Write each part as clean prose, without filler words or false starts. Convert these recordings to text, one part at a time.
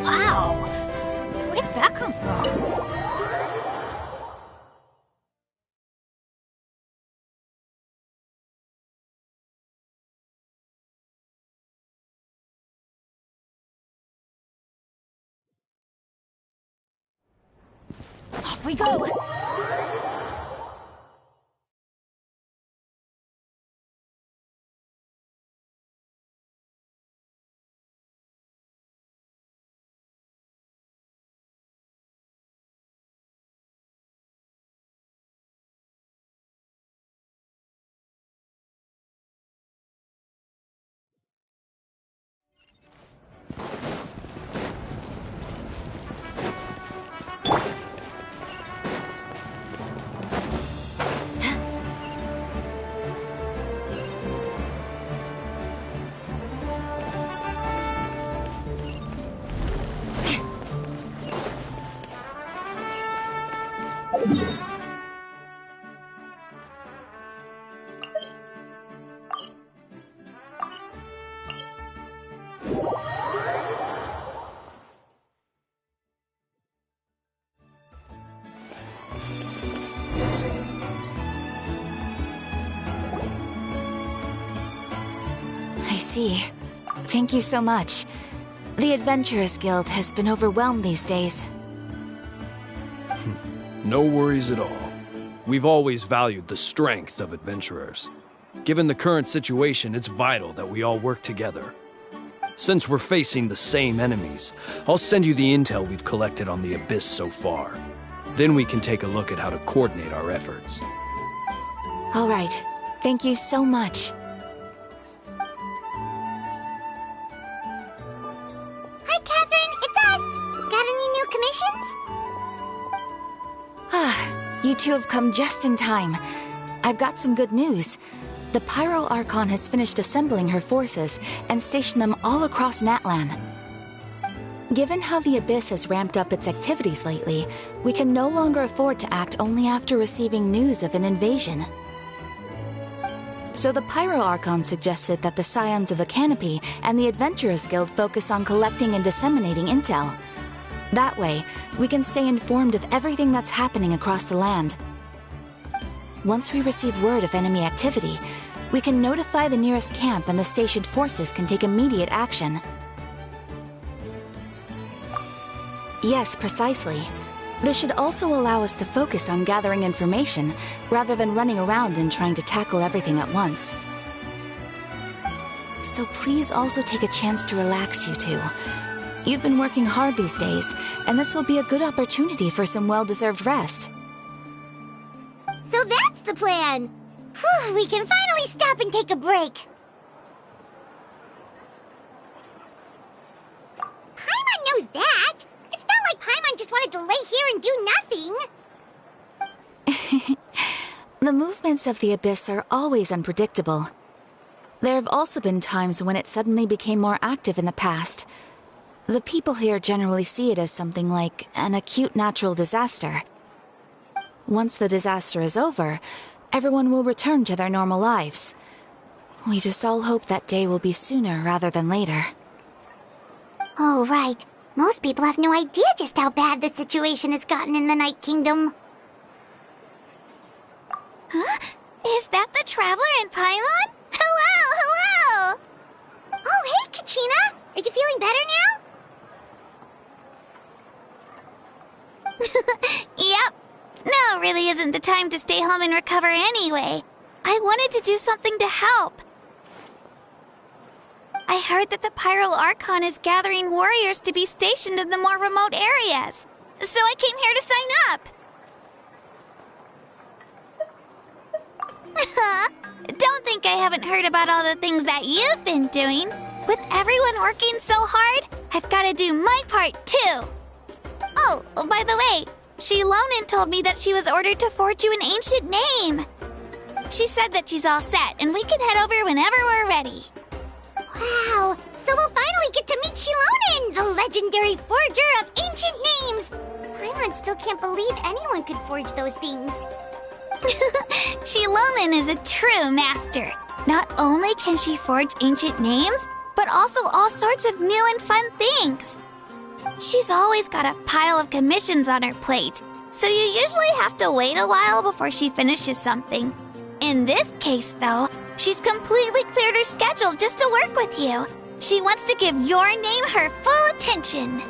Wow! Where did that come from? Off we go! I see. Thank you so much. The Adventurers Guild has been overwhelmed these days. No worries at all. We've always valued the strength of adventurers. Given the current situation, it's vital that we all work together. Since we're facing the same enemies, I'll send you the intel we've collected on the Abyss so far. Then we can take a look at how to coordinate our efforts. All right. Thank you so much. Hi, Catherine! It's us! Got any new commissions? Ah, you two have come just in time. I've got some good news. The Pyro Archon has finished assembling her forces and stationed them all across Natlan. Given how the Abyss has ramped up its activities lately, we can no longer afford to act only after receiving news of an invasion. So the Pyro Archon suggested that the Scions of the Canopy and the Adventurers Guild focus on collecting and disseminating intel. That way, we can stay informed of everything that's happening across the land. Once we receive word of enemy activity, we can notify the nearest camp and the stationed forces can take immediate action. Yes, precisely. This should also allow us to focus on gathering information, rather than running around and trying to tackle everything at once. So please also take a chance to relax, you two. You've been working hard these days, and this will be a good opportunity for some well-deserved rest. So that's the plan! Whew, we can finally stop and take a break! Paimon knows that! It's not like Paimon just wanted to lay here and do nothing! The movements of the Abyss are always unpredictable. There have also been times when it suddenly became more active in the past. The people here generally see it as something like an acute natural disaster. Once the disaster is over, everyone will return to their normal lives. We just all hope that day will be sooner rather than later. Oh, right. Most people have no idea just how bad the situation has gotten in the Night Kingdom. Huh? Is that the Traveler and Paimon? Hello, hello! Oh, hey, Kachina! Are you feeling better now? Yep. Now really isn't the time to stay home and recover anyway. I wanted to do something to help. I heard that the Pyro Archon is gathering warriors to be stationed in the more remote areas. So I came here to sign up. Don't think I haven't heard about all the things that you've been doing. With everyone working so hard, I've got to do my part too. Oh, by the way, Shilonin told me that she was ordered to forge you an ancient name. She said that she's all set, and we can head over whenever we're ready. Wow, so we'll finally get to meet Shilonin, the legendary forger of ancient names. Paimon still can't believe anyone could forge those things. Shilonin is a true master. Not only can she forge ancient names, but also all sorts of new and fun things. She's always got a pile of commissions on her plate, so you usually have to wait a while before she finishes something. In this case, though, she's completely cleared her schedule just to work with you. She wants to give your name her full attention.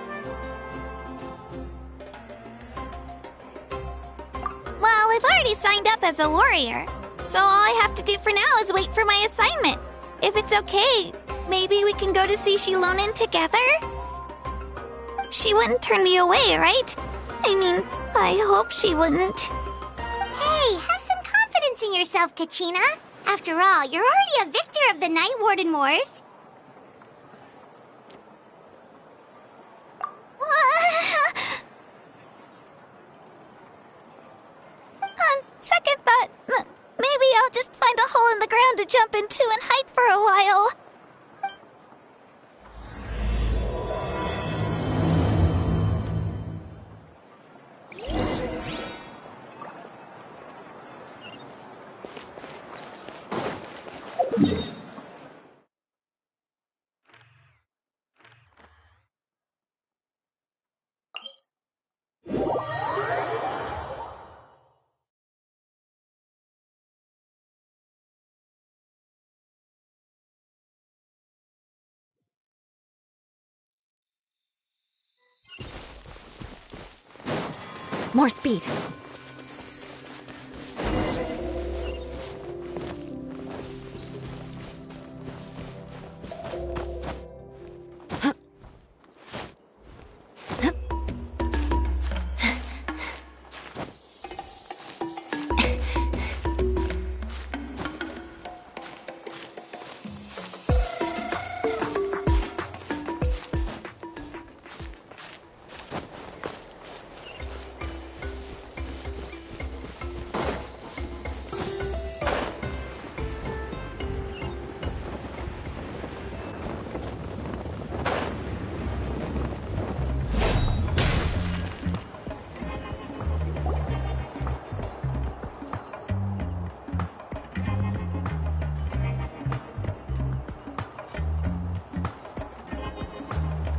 Well, I've already signed up as a warrior, so all I have to do for now is wait for my assignment. If it's okay, maybe we can go to see Shilonen together? She wouldn't turn me away, right? I mean, I hope she wouldn't. Hey, have some confidence in yourself, Kachina. After all, you're already a victor of the Night Warden Wars. On second thought, maybe I'll just find a hole in the ground to jump into and hide for a while. More speed.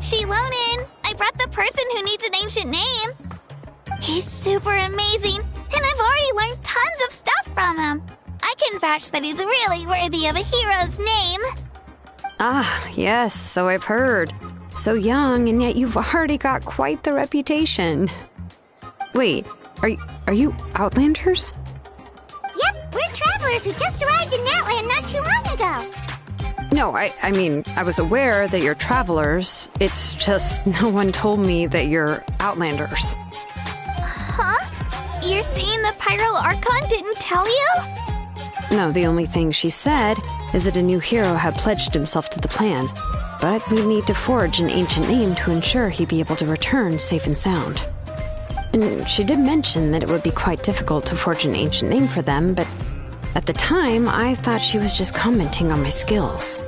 Shilonen, I brought the person who needs an ancient name. He's super amazing, and I've already learned tons of stuff from him. I can vouch that he's really worthy of a hero's name. Ah, yes, so I've heard. So young, and yet you've already got quite the reputation. Wait, are you Outlanders? Yep, we're travelers who just arrived in Natlan not too long ago. No, I mean, I was aware that you're travelers. It's just no one told me that you're Outlanders. Huh? You're saying the Pyro Archon didn't tell you? No, the only thing she said is that a new hero had pledged himself to the plan. But we need to forge an ancient name to ensure he'd be able to return safe and sound. And she did mention that it would be quite difficult to forge an ancient name for them, but at the time, I thought she was just commenting on my skills.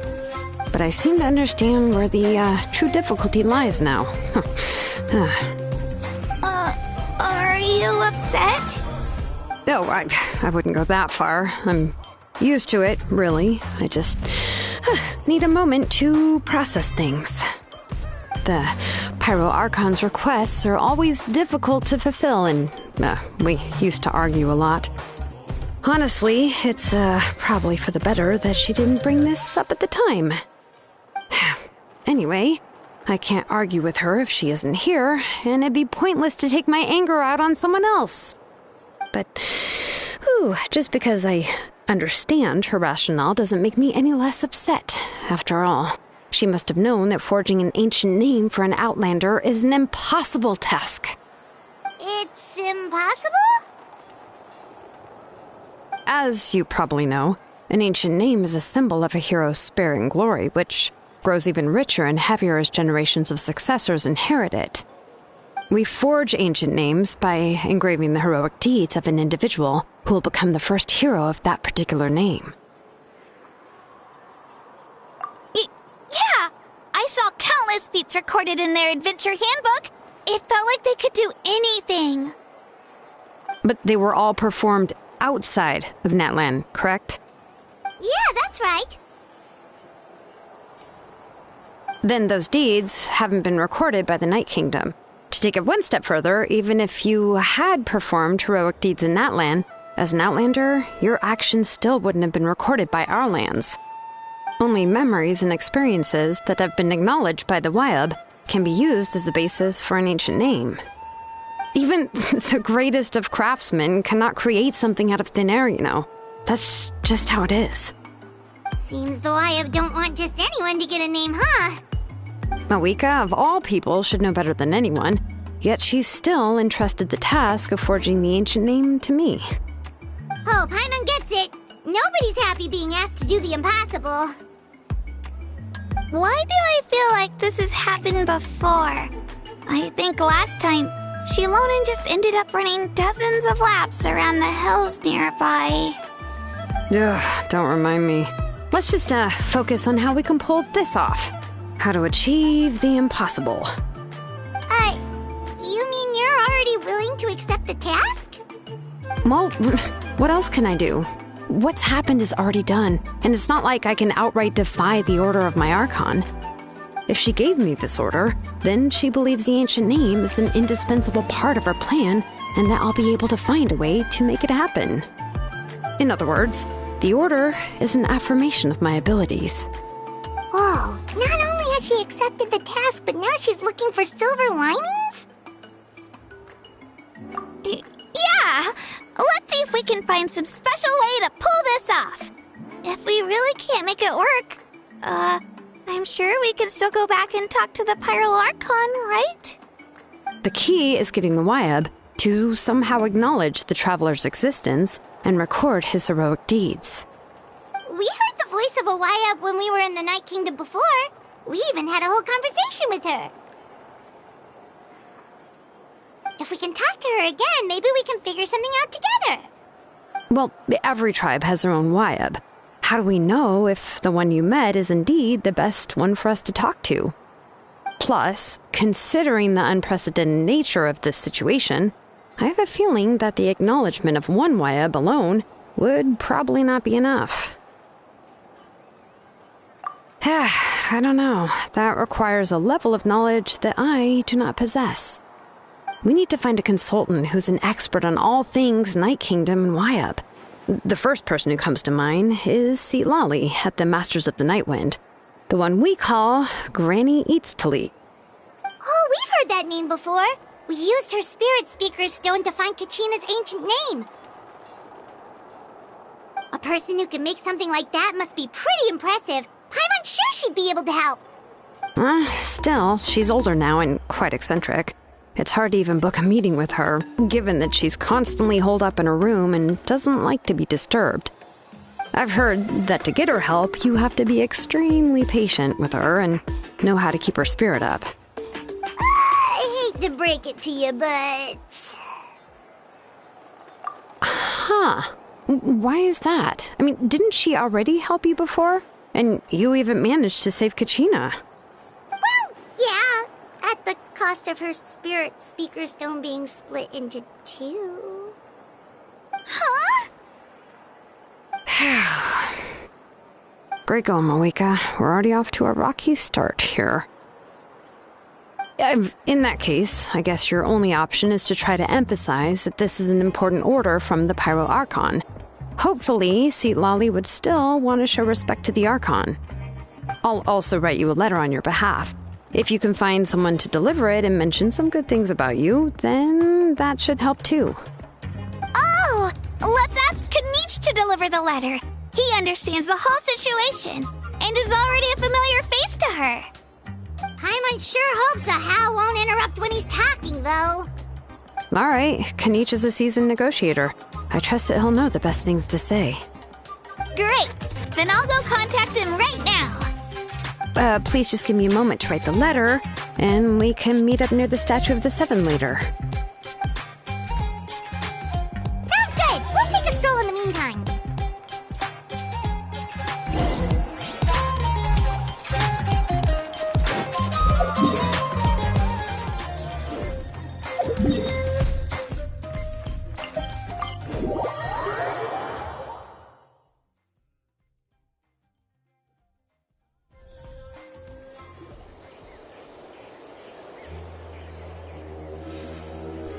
But I seem to understand where the true difficulty lies now. Are you upset? No, I wouldn't go that far. I'm used to it, really. I just need a moment to process things. The Pyro Archon's requests are always difficult to fulfill, and we used to argue a lot. Honestly, it's probably for the better that she didn't bring this up at the time. Anyway, I can't argue with her if she isn't here, and it'd be pointless to take my anger out on someone else. But, just because I understand her rationale doesn't make me any less upset. After all, she must have known that forging an ancient name for an Outlander is an impossible task. It's impossible? As you probably know, an ancient name is a symbol of a hero's sparing glory, which grows even richer and heavier as generations of successors inherit it. We forge ancient names by engraving the heroic deeds of an individual who will become the first hero of that particular name. Yeah! I saw countless feats recorded in their adventure handbook. It felt like they could do anything. But they were all performed outside of Natlan, correct? Yeah, that's right. then those deeds haven't been recorded by the Night Kingdom. To take it one step further, even if you had performed heroic deeds in Natlan, as an Outlander, your actions still wouldn't have been recorded by our lands. Only memories and experiences that have been acknowledged by the Wyab can be used as a basis for an ancient name. Even the greatest of craftsmen cannot create something out of thin air, you know. That's just how it is. Seems the Wyab don't want just anyone to get a name, huh? Mawika, of all people, should know better than anyone, yet she's still entrusted the task of forging the ancient name to me. Oh, Paimon gets it. Nobody's happy being asked to do the impossible. Why do I feel like this has happened before? I think last time, Shilonen just ended up running dozens of laps around the hills nearby. Ugh, don't remind me. Let's just focus on how we can pull this off. How to achieve the impossible. You mean you're already willing to accept the task? Well, what else can I do? What's happened is already done, and it's not like I can outright defy the order of my Archon. If she gave me this order, then she believes the ancient name is an indispensable part of her plan, and that I'll be able to find a way to make it happen. In other words, the order is an affirmation of my abilities. Whoa, not only has she accepted the task, but now she's looking for silver linings? Yeah! Let's see if we can find some special way to pull this off. If we really can't make it work, I'm sure we can still go back and talk to the Pyral Archon, right? The key is getting the Wyab to somehow acknowledge the traveler's existence and record his heroic deeds. We heard the voice of a Wyab when we were in the Night Kingdom before. We even had a whole conversation with her. If we can talk to her again, maybe we can figure something out together. Well, every tribe has their own Wyab. How do we know if the one you met is indeed the best one for us to talk to? Plus, considering the unprecedented nature of this situation, I have a feeling that the acknowledgement of one Wyab alone would probably not be enough. I don't know. That requires a level of knowledge that I do not possess. We need to find a consultant who's an expert on all things Night Kingdom and Wyab. The first person who comes to mind is Lali at the Masters of the Nightwind, the one we call Granny Eatstali. Oh, we've heard that name before. We used her spirit speaker stone to find Kachina's ancient name. A person who can make something like that must be pretty impressive. I'm unsure she'd be able to help. Still, she's older now and quite eccentric. It's hard to even book a meeting with her, given that she's constantly holed up in her room and doesn't like to be disturbed. I've heard that to get her help, you have to be extremely patient with her and know how to keep her spirit up. I hate to break it to you, but... Huh. Why is that? I mean, didn't she already help you before? And you even managed to save Kachina. Well, yeah. At the cost of her spirit speaker stone being split into two. Huh? Great going, Mawika. We're already off to a rocky start here. In that case, I guess your only option is to try to emphasize that this is an important order from the Pyral Archon. Hopefully, Lali would still want to show respect to the Archon. I'll also write you a letter on your behalf. If you can find someone to deliver it and mention some good things about you, then that should help too. Oh! Let's ask Kanich to deliver the letter. He understands the whole situation and is already a familiar face to her. Paimon sure hopes a Hal won't interrupt when he's talking, though. All right, Kanich is a seasoned negotiator. I trust that he'll know the best things to say. Great! Then I'll go contact him right now. Please just give me a moment to write the letter, and we can meet up near the Statue of the Seven later. Sounds good! We'll take a stroll in the meantime.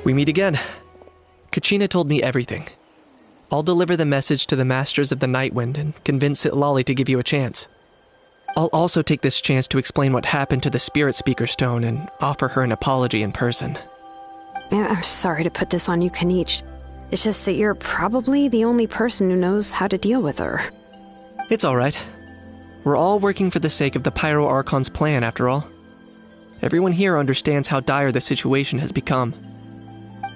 We meet again. Kachina told me everything. I'll deliver the message to the Masters of the Nightwind and convince Sitlali to give you a chance. I'll also take this chance to explain what happened to the Spirit Speaker Stone and offer her an apology in person. I'm sorry to put this on you, Kanich. It's just that you're probably the only person who knows how to deal with her. It's alright. We're all working for the sake of the Pyro Archon's plan, after all. Everyone here understands how dire the situation has become.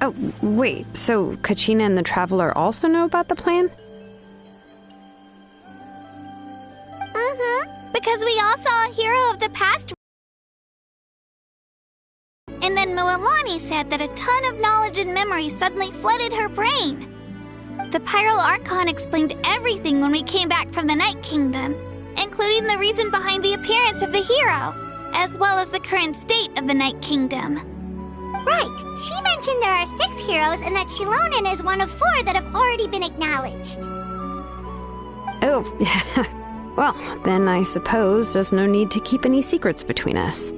Oh, wait, so Kachina and the Traveler also know about the plan? Because we all saw a hero of the past. And then Moalani said that a ton of knowledge and memory suddenly flooded her brain. The Pyro Archon explained everything when we came back from the Night Kingdom, including the reason behind the appearance of the hero, as well as the current state of the Night Kingdom. Right. She mentioned there are 6 heroes and that Shilonen is one of 4 that have already been acknowledged. Oh, well, then I suppose there's no need to keep any secrets between us.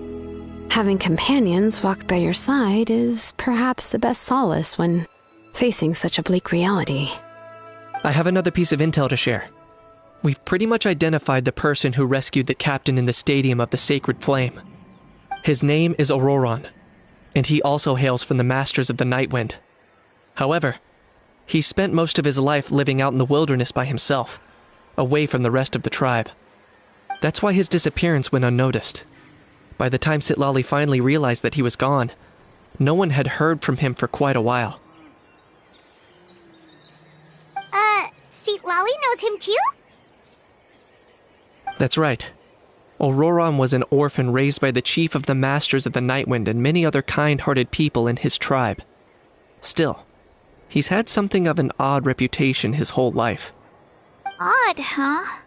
Having companions walk by your side is perhaps the best solace when facing such a bleak reality. I have another piece of intel to share. We've pretty much identified the person who rescued the captain in the Stadium of the Sacred Flame. His name is Auroron, and he also hails from the Masters of the Nightwind. However, he spent most of his life living out in the wilderness by himself, away from the rest of the tribe. That's why his disappearance went unnoticed. By the time Sitlali finally realized that he was gone, no one had heard from him for quite a while. Sitlali knows him too? That's right. Auroron was an orphan raised by the chief of the Masters of the Nightwind and many other kind-hearted people in his tribe. Still, he's had something of an odd reputation his whole life. Odd, huh?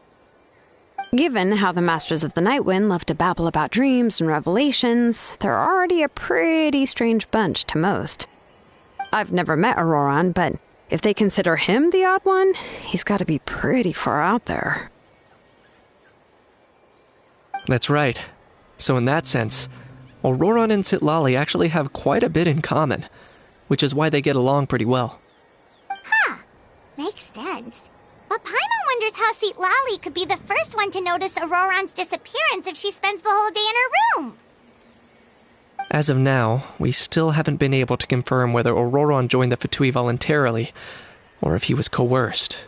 Given how the Masters of the Nightwind love to babble about dreams and revelations, they're already a pretty strange bunch to most. I've never met Auroron, but if they consider him the odd one, he's got to be pretty far out there. That's right. So in that sense, Auroron and Sitlali actually have quite a bit in common, which is why they get along pretty well. Huh. Makes sense. But Paimon wonders how Sitlali could be the first one to notice Auroron's disappearance if she spends the whole day in her room. As of now, we still haven't been able to confirm whether Auroron joined the Fatui voluntarily, or if he was coerced.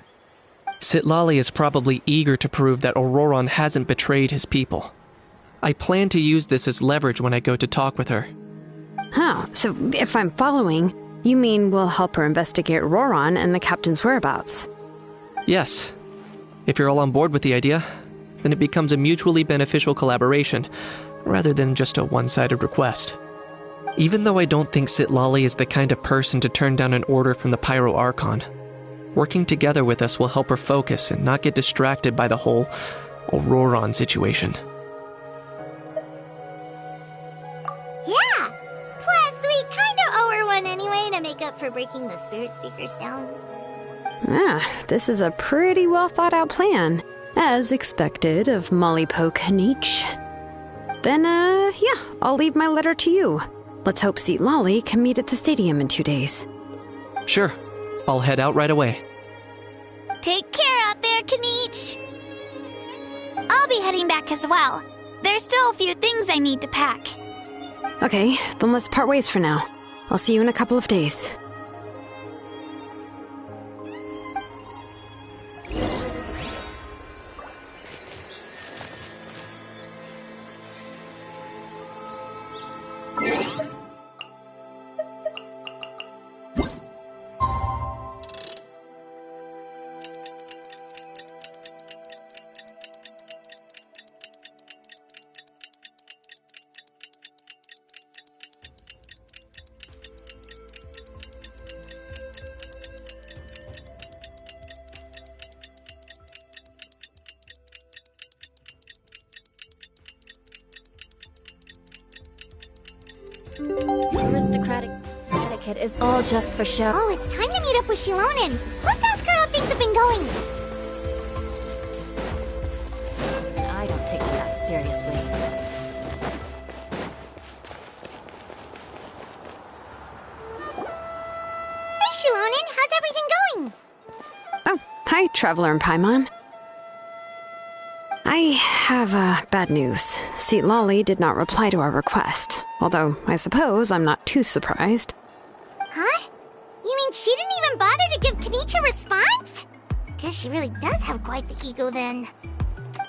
Sitlali is probably eager to prove that Auroron hasn't betrayed his people. I plan to use this as leverage when I go to talk with her. Oh, so if I'm following, you mean we'll help her investigate Auroron and the captain's whereabouts? Yes. If you're all on board with the idea, then it becomes a mutually beneficial collaboration, rather than just a one-sided request. Even though I don't think Sitlali is the kind of person to turn down an order from the Pyro Archon, working together with us will help her focus and not get distracted by the whole Auroron situation. Yeah! Plus, we kinda owe her one anyway to make up for breaking the Spirit Speakers down. This is a pretty well thought out plan, as expected of Mollypo Kanich. Then, yeah, I'll leave my letter to you. Let's hope Sitlali can meet at the stadium in 2 days. Sure. I'll head out right away. Take care out there, Kanich. I'll be heading back as well. There's still a few things I need to pack. Okay, then let's part ways for now. I'll see you in a couple of days. Aristocratic etiquette is all just for show. Oh, it's time to meet up with Shilonen. Let's ask her how things have been going. I don't take that seriously. how's everything going? Oh, hi, Traveler and Paimon. I have bad news. Lali did not reply to our request, although I suppose I'm not too surprised. Huh? You mean she didn't even bother to give Kenichi a response? Guess she really does have quite the ego then.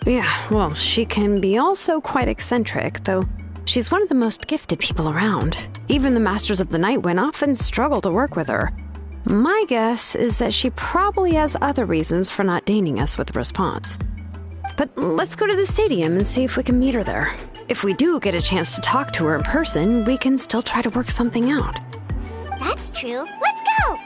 Yeah, well, she can be also quite eccentric, though she's one of the most gifted people around. Even the Masters of the Night Wind often struggle to work with her. My guess is that she probably has other reasons for not deigning us with a response. But let's go to the stadium and see if we can meet her there. If we do get a chance to talk to her in person, we can still try to work something out. That's true. Let's go!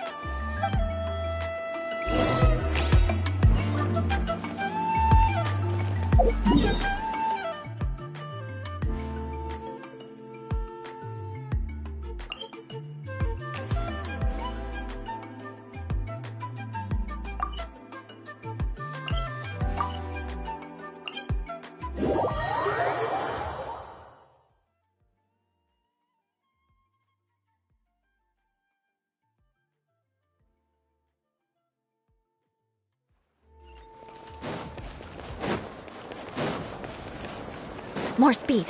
More speed.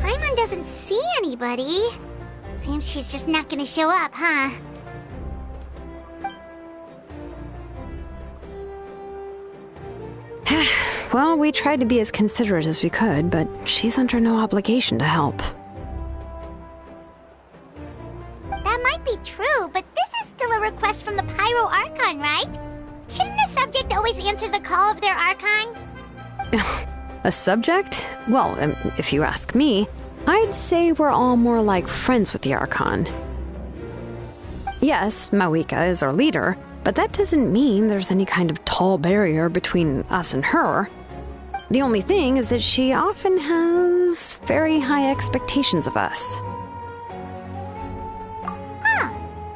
Paimon doesn't see anybody. Seems she's just not gonna show up, huh? Well, we tried to be as considerate as we could, but she's under no obligation to help. That might be true, but this is still a request from the Pyro Archon, right? Shouldn't a subject always answer the call of their Archon? A subject? Well, if you ask me, I'd say we're all more like friends with the Archon. Yes, Mawika is our leader, but that doesn't mean there's any kind of tall barrier between us and her. The only thing is that she often has very high expectations of us. Huh.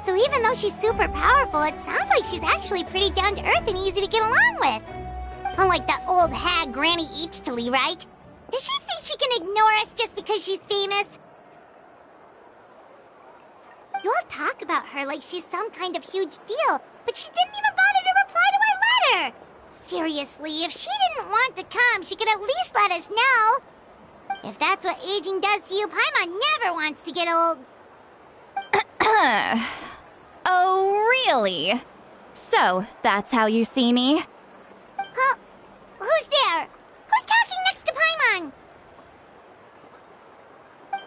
So even though she's super powerful, it sounds like she's actually pretty down to earth and easy to get along with. Unlike that old hag Granny Eachtley, right? Does she think she can ignore us just because she's famous? You all talk about her like she's some kind of huge deal, but she didn't even bother to reply to our letter! Seriously, if she didn't want to come, she could at least let us know. If that's what aging does to you, Paimon never wants to get old. Oh, really? So, that's how you see me? Huh? Who's there? Who's talking next to Paimon?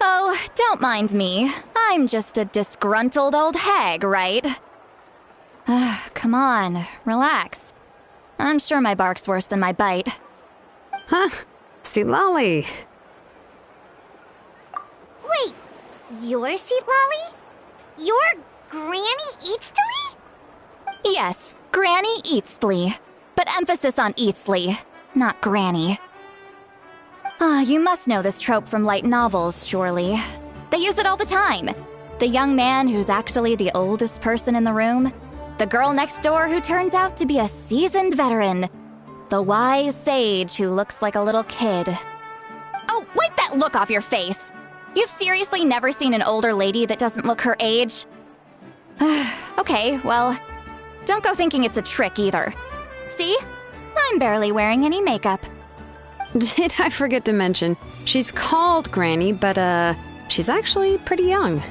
Oh, don't mind me. I'm just a disgruntled old hag, right? Come on, relax. I'm sure my bark's worse than my bite. Huh? Lali. Wait, you're Lali? You're Granny Eachtley? Yes, Granny Eastly. But emphasis on Eastly, not Granny. You must know this trope from light novels, surely. They use it all the time. The young man who's actually the oldest person in the room. The girl next door who turns out to be a seasoned veteran. The wise sage who looks like a little kid. Oh, wipe that look off your face! You've seriously never seen an older lady that doesn't look her age? Okay, well, don't go thinking it's a trick either. See? I'm barely wearing any makeup. Did I forget to mention, she's called Granny, but she's actually pretty young.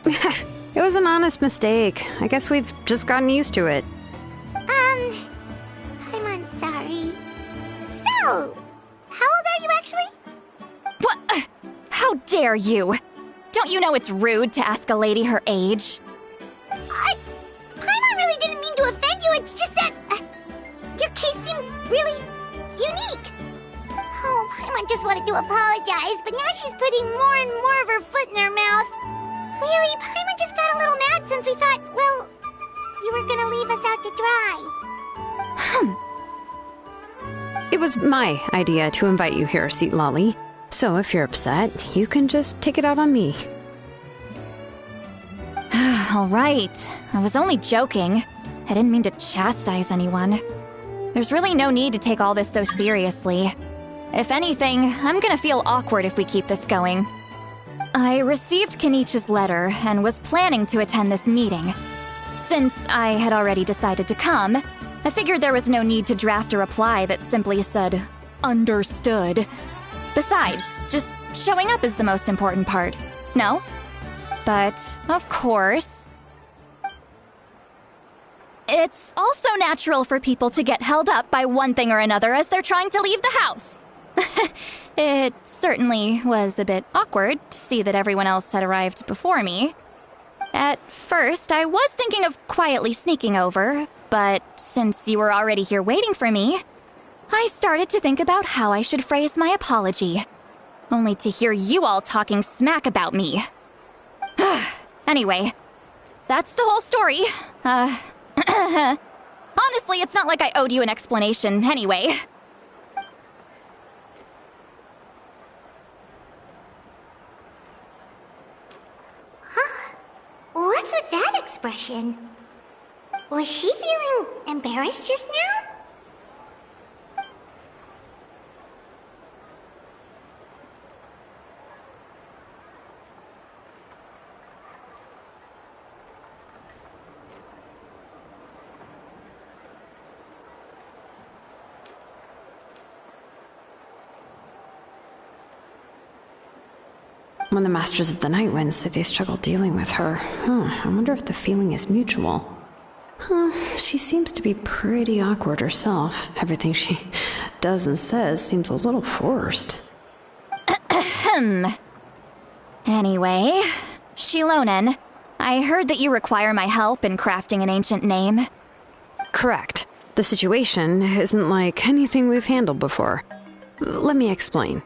It was an honest mistake. I guess we've just gotten used to it. I'm sorry. So, how old are you actually? What? How dare you? Don't you know it's rude to ask a lady her age? Paimon really didn't mean to offend you, it's just that your case seems really unique. Oh, Paimon just wanted to apologize, but now she's putting more and more of her foot in her mouth. Really, Paimon just got a little mad since we thought, well, you were gonna leave us out to dry. It was my idea to invite you here, Lali. So if you're upset, you can just take it out on me. All right. I was only joking. I didn't mean to chastise anyone. There's really no need to take all this so seriously. If anything, I'm gonna feel awkward if we keep this going. I received Kenichi's letter and was planning to attend this meeting. Since I had already decided to come, I figured there was no need to draft a reply that simply said, "Understood." Besides, just showing up is the most important part, no? But, of course, it's also natural for people to get held up by one thing or another as they're trying to leave the house. It certainly was a bit awkward to see that everyone else had arrived before me. At first, I was thinking of quietly sneaking over, but since you were already here waiting for me, I started to think about how I should phrase my apology, only to hear you all talking smack about me. Anyway, that's the whole story. Honestly, it's not like I owed you an explanation anyway. What's with that expression? Was she feeling embarrassed just now? When the Masters of the Night Wind say they struggle dealing with her, I wonder if the feeling is mutual. She seems to be pretty awkward herself. Everything she does and says seems a little forced. Anyway, Shilonen, I heard that you require my help in crafting an ancient name. Correct. The situation isn't like anything we've handled before. Let me explain.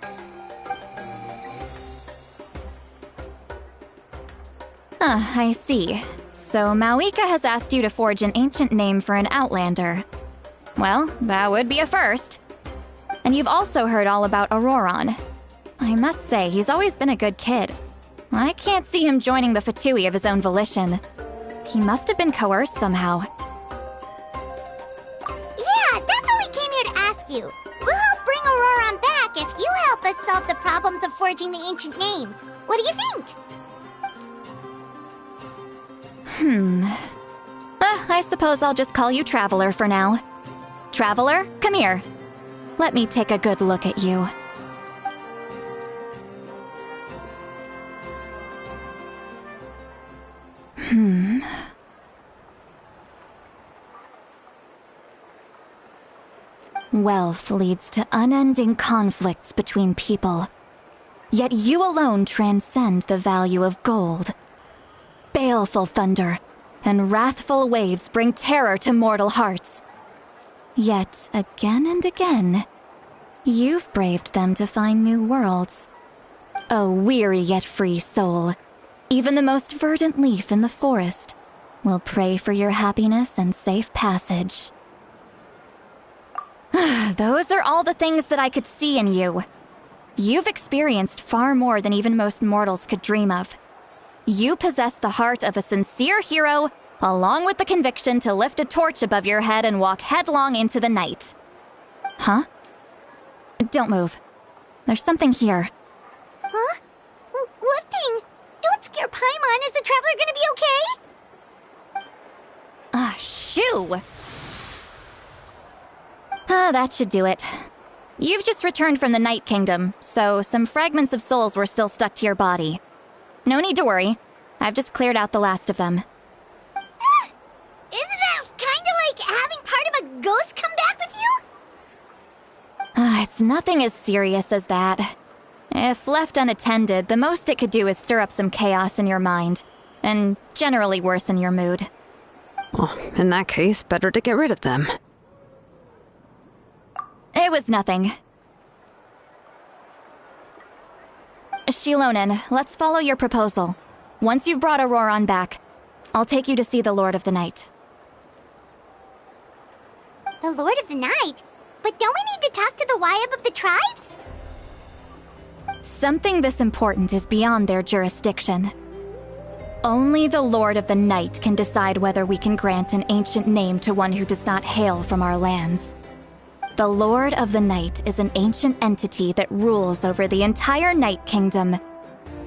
I see. So Mawika has asked you to forge an ancient name for an Outlander. Well, that would be a first. And you've also heard all about Auroron. I must say, he's always been a good kid. I can't see him joining the Fatui of his own volition. He must have been coerced somehow. Yeah, that's what we came here to ask you. We'll help bring Auroron back if you help us solve the problems of forging the ancient name. What do you think? I suppose I'll just call you Traveler for now. Traveler, come here. Let me take a good look at you. Wealth leads to unending conflicts between people. Yet you alone transcend the value of gold. Baleful thunder and wrathful waves bring terror to mortal hearts. Yet, again and again, you've braved them to find new worlds. O weary yet free soul, even the most verdant leaf in the forest will pray for your happiness and safe passage. Those are all the things that I could see in you. You've experienced far more than even most mortals could dream of. You possess the heart of a sincere hero, along with the conviction to lift a torch above your head and walk headlong into the night. Huh? Don't move. There's something here. Huh? What thing? Don't scare Paimon. Is the Traveler gonna be okay? Shoo! That should do it. You've just returned from the Night Kingdom, so some fragments of souls were still stuck to your body. No need to worry. I've just cleared out the last of them. Isn't that kinda like having part of a ghost come back with you? It's nothing as serious as that. If left unattended, the most it could do is stir up some chaos in your mind, and generally worsen your mood. Well, in that case, better to get rid of them. It was nothing. Shilonen, let's follow your proposal. Once you've brought Auroron back, I'll take you to see the Lord of the Night. The Lord of the Night? But don't we need to talk to the Wayab of the tribes? Something this important is beyond their jurisdiction. Only the Lord of the Night can decide whether we can grant an ancient name to one who does not hail from our lands. The Lord of the Night is an ancient entity that rules over the entire Night Kingdom,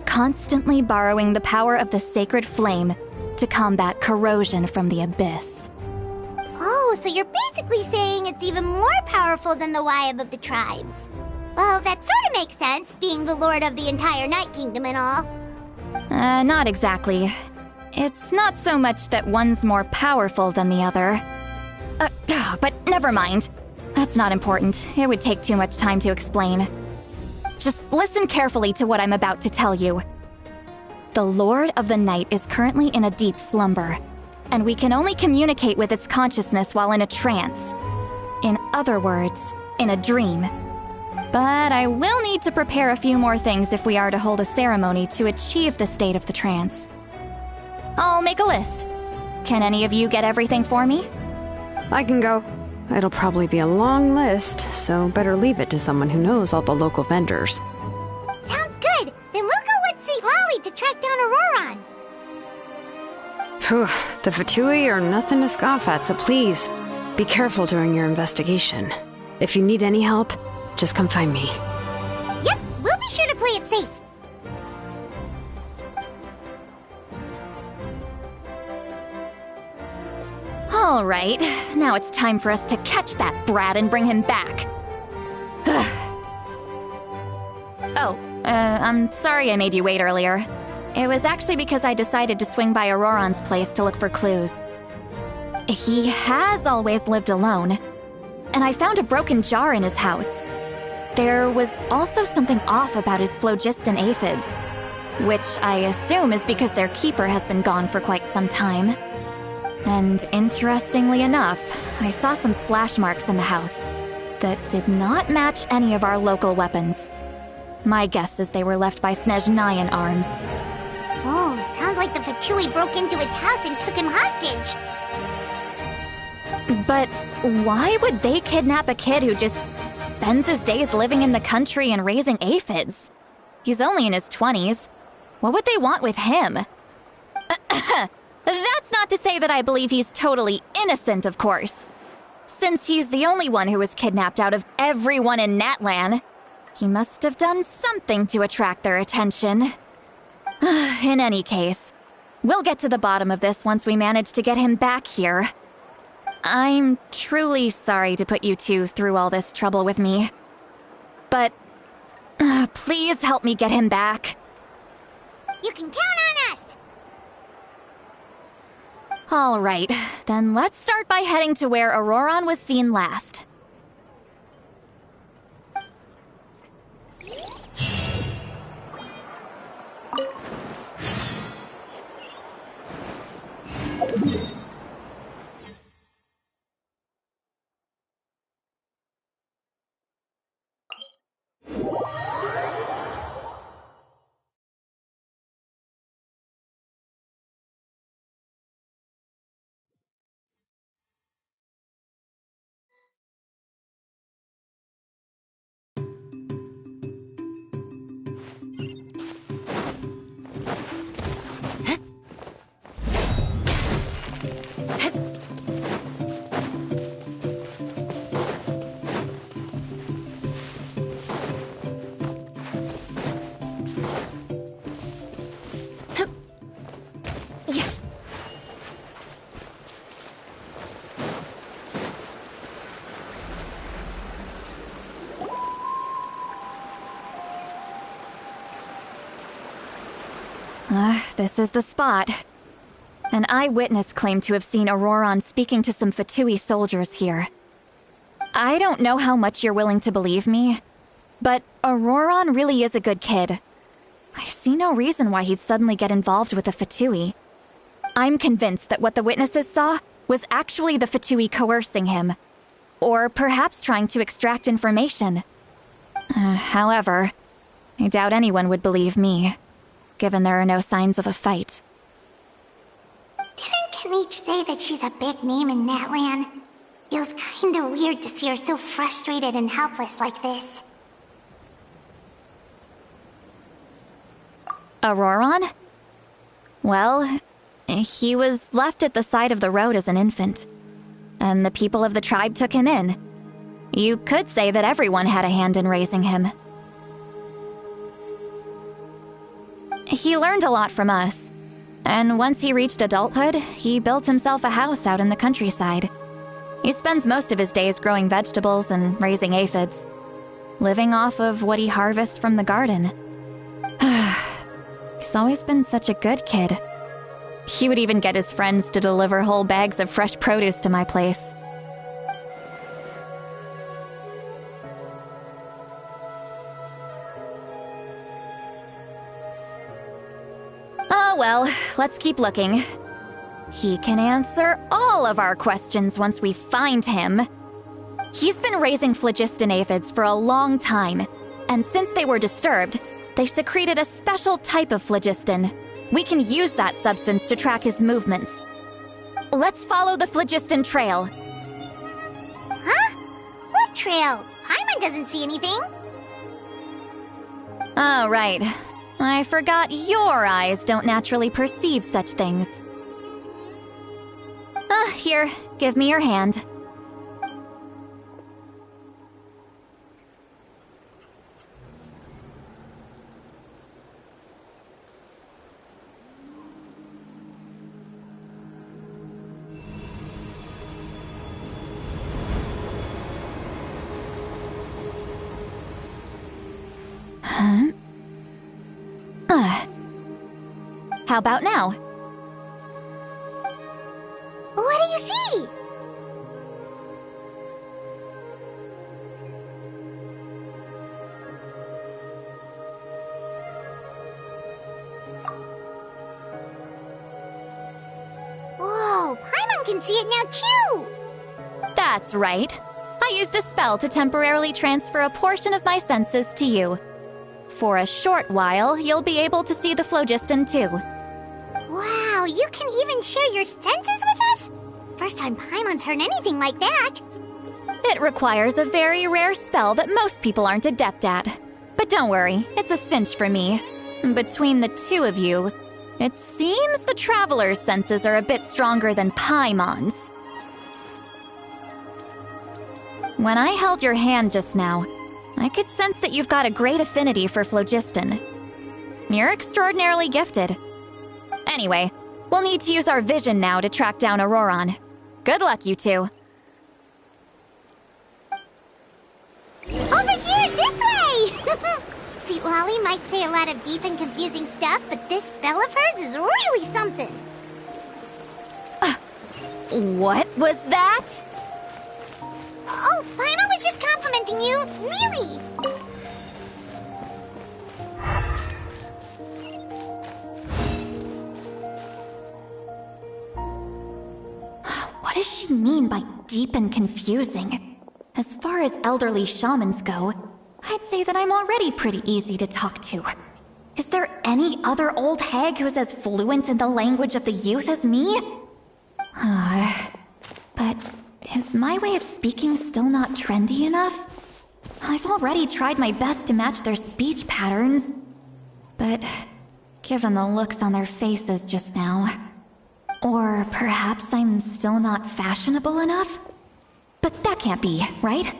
constantly borrowing the power of the sacred flame to combat corrosion from the abyss. Oh, so you're basically saying it's even more powerful than the Wyab of the tribes. Well, that sort of makes sense, being the lord of the entire Night Kingdom and all. Not exactly. It's not so much that one's more powerful than the other. But never mind. That's not important. It would take too much time to explain. Just listen carefully to what I'm about to tell you. The Lord of the Night is currently in a deep slumber, and we can only communicate with its consciousness while in a trance. In other words, in a dream. But I will need to prepare a few more things if we are to hold a ceremony to achieve the state of the trance. I'll make a list. Can any of you get everything for me? I can go. It'll probably be a long list, so better leave it to someone who knows all the local vendors. Sounds good. Then we'll go with St. Lolly to track down Auroron. Phew, the Fatui are nothing to scoff at, so please, be careful during your investigation. If you need any help, just come find me. Yep, we'll be sure to play it safe. All right, now it's time for us to catch that brat and bring him back. I'm sorry I made you wait earlier. It was actually because I decided to swing by Auroron's place to look for clues. He has always lived alone, and I found a broken jar in his house. There was also something off about his phlogiston aphids, which I assume is because their keeper has been gone for quite some time. And interestingly enough, I saw some slash marks in the house that did not match any of our local weapons. My guess is they were left by Snezhnayan arms. Oh, sounds like the Fatui broke into his house and took him hostage. But why would they kidnap a kid who just spends his days living in the country and raising aphids? He's only in his 20s. What would they want with him? That's not to say that I believe he's totally innocent, of course. Since he's the only one who was kidnapped out of everyone in Natlan, he must have done something to attract their attention. In any case, we'll get to the bottom of this once we manage to get him back here. I'm truly sorry to put you two through all this trouble with me. But please help me get him back. You can count on us! All right, then let's start by heading to where Auroron was seen last. This is the spot. An eyewitness claimed to have seen Auroron speaking to some Fatui soldiers here. I don't know how much you're willing to believe me, but Auroron really is a good kid. I see no reason why he'd suddenly get involved with the Fatui. I'm convinced that what the witnesses saw was actually the Fatui coercing him, or perhaps trying to extract information. However, I doubt anyone would believe me, given there are no signs of a fight. Didn't Kanich say that she's a big name in Natlan? Feels kinda weird to see her so frustrated and helpless like this. Auroron? Well, he was left at the side of the road as an infant, and the people of the tribe took him in. You could say that everyone had a hand in raising him. He learned a lot from us, and once he reached adulthood, he built himself a house out in the countryside. He spends most of his days growing vegetables and raising aphids, living off of what he harvests from the garden. He's always been such a good kid. He would even get his friends to deliver whole bags of fresh produce to my place. Oh well, let's keep looking. He can answer all of our questions once we find him. He's been raising phlogiston aphids for a long time, and since they were disturbed, they secreted a special type of phlogiston. We can use that substance to track his movements. Let's follow the phlogiston trail. Huh? What trail? Paimon doesn't see anything. Oh, right. I forgot your eyes don't naturally perceive such things. Here, give me your hand. How about now? What do you see? Whoa, Paimon can see it now too! That's right. I used a spell to temporarily transfer a portion of my senses to you. For a short while, you'll be able to see the phlogiston too. Wow, you can even share your senses with us? First time Paimon's heard anything like that. It requires a very rare spell that most people aren't adept at. But don't worry, it's a cinch for me. Between the two of you, it seems the Traveler's senses are a bit stronger than Paimon's. When I held your hand just now, I could sense that you've got a great affinity for phlogiston. You're extraordinarily gifted. Anyway, we'll need to use our vision now to track down Auroron. Good luck, you two. Over here, this way! See, Lolly might say a lot of deep and confusing stuff, but this spell of hers is really something. What was that? Oh, Paimon was just complimenting you, really! What does she mean by deep and confusing? As far as elderly shamans go, I'd say that I'm already pretty easy to talk to. Is there any other old hag who's as fluent in the language of the youth as me? But is my way of speaking still not trendy enough? I've already tried my best to match their speech patterns. But given the looks on their faces just now... Or perhaps I'm still not fashionable enough? But that can't be, right?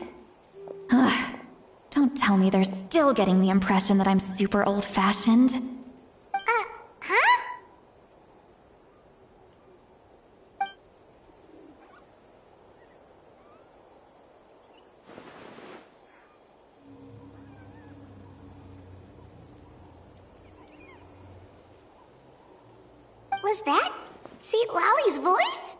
Don't tell me they're still getting the impression that I'm super old-fashioned. Huh? Was that Seat Lolly's voice?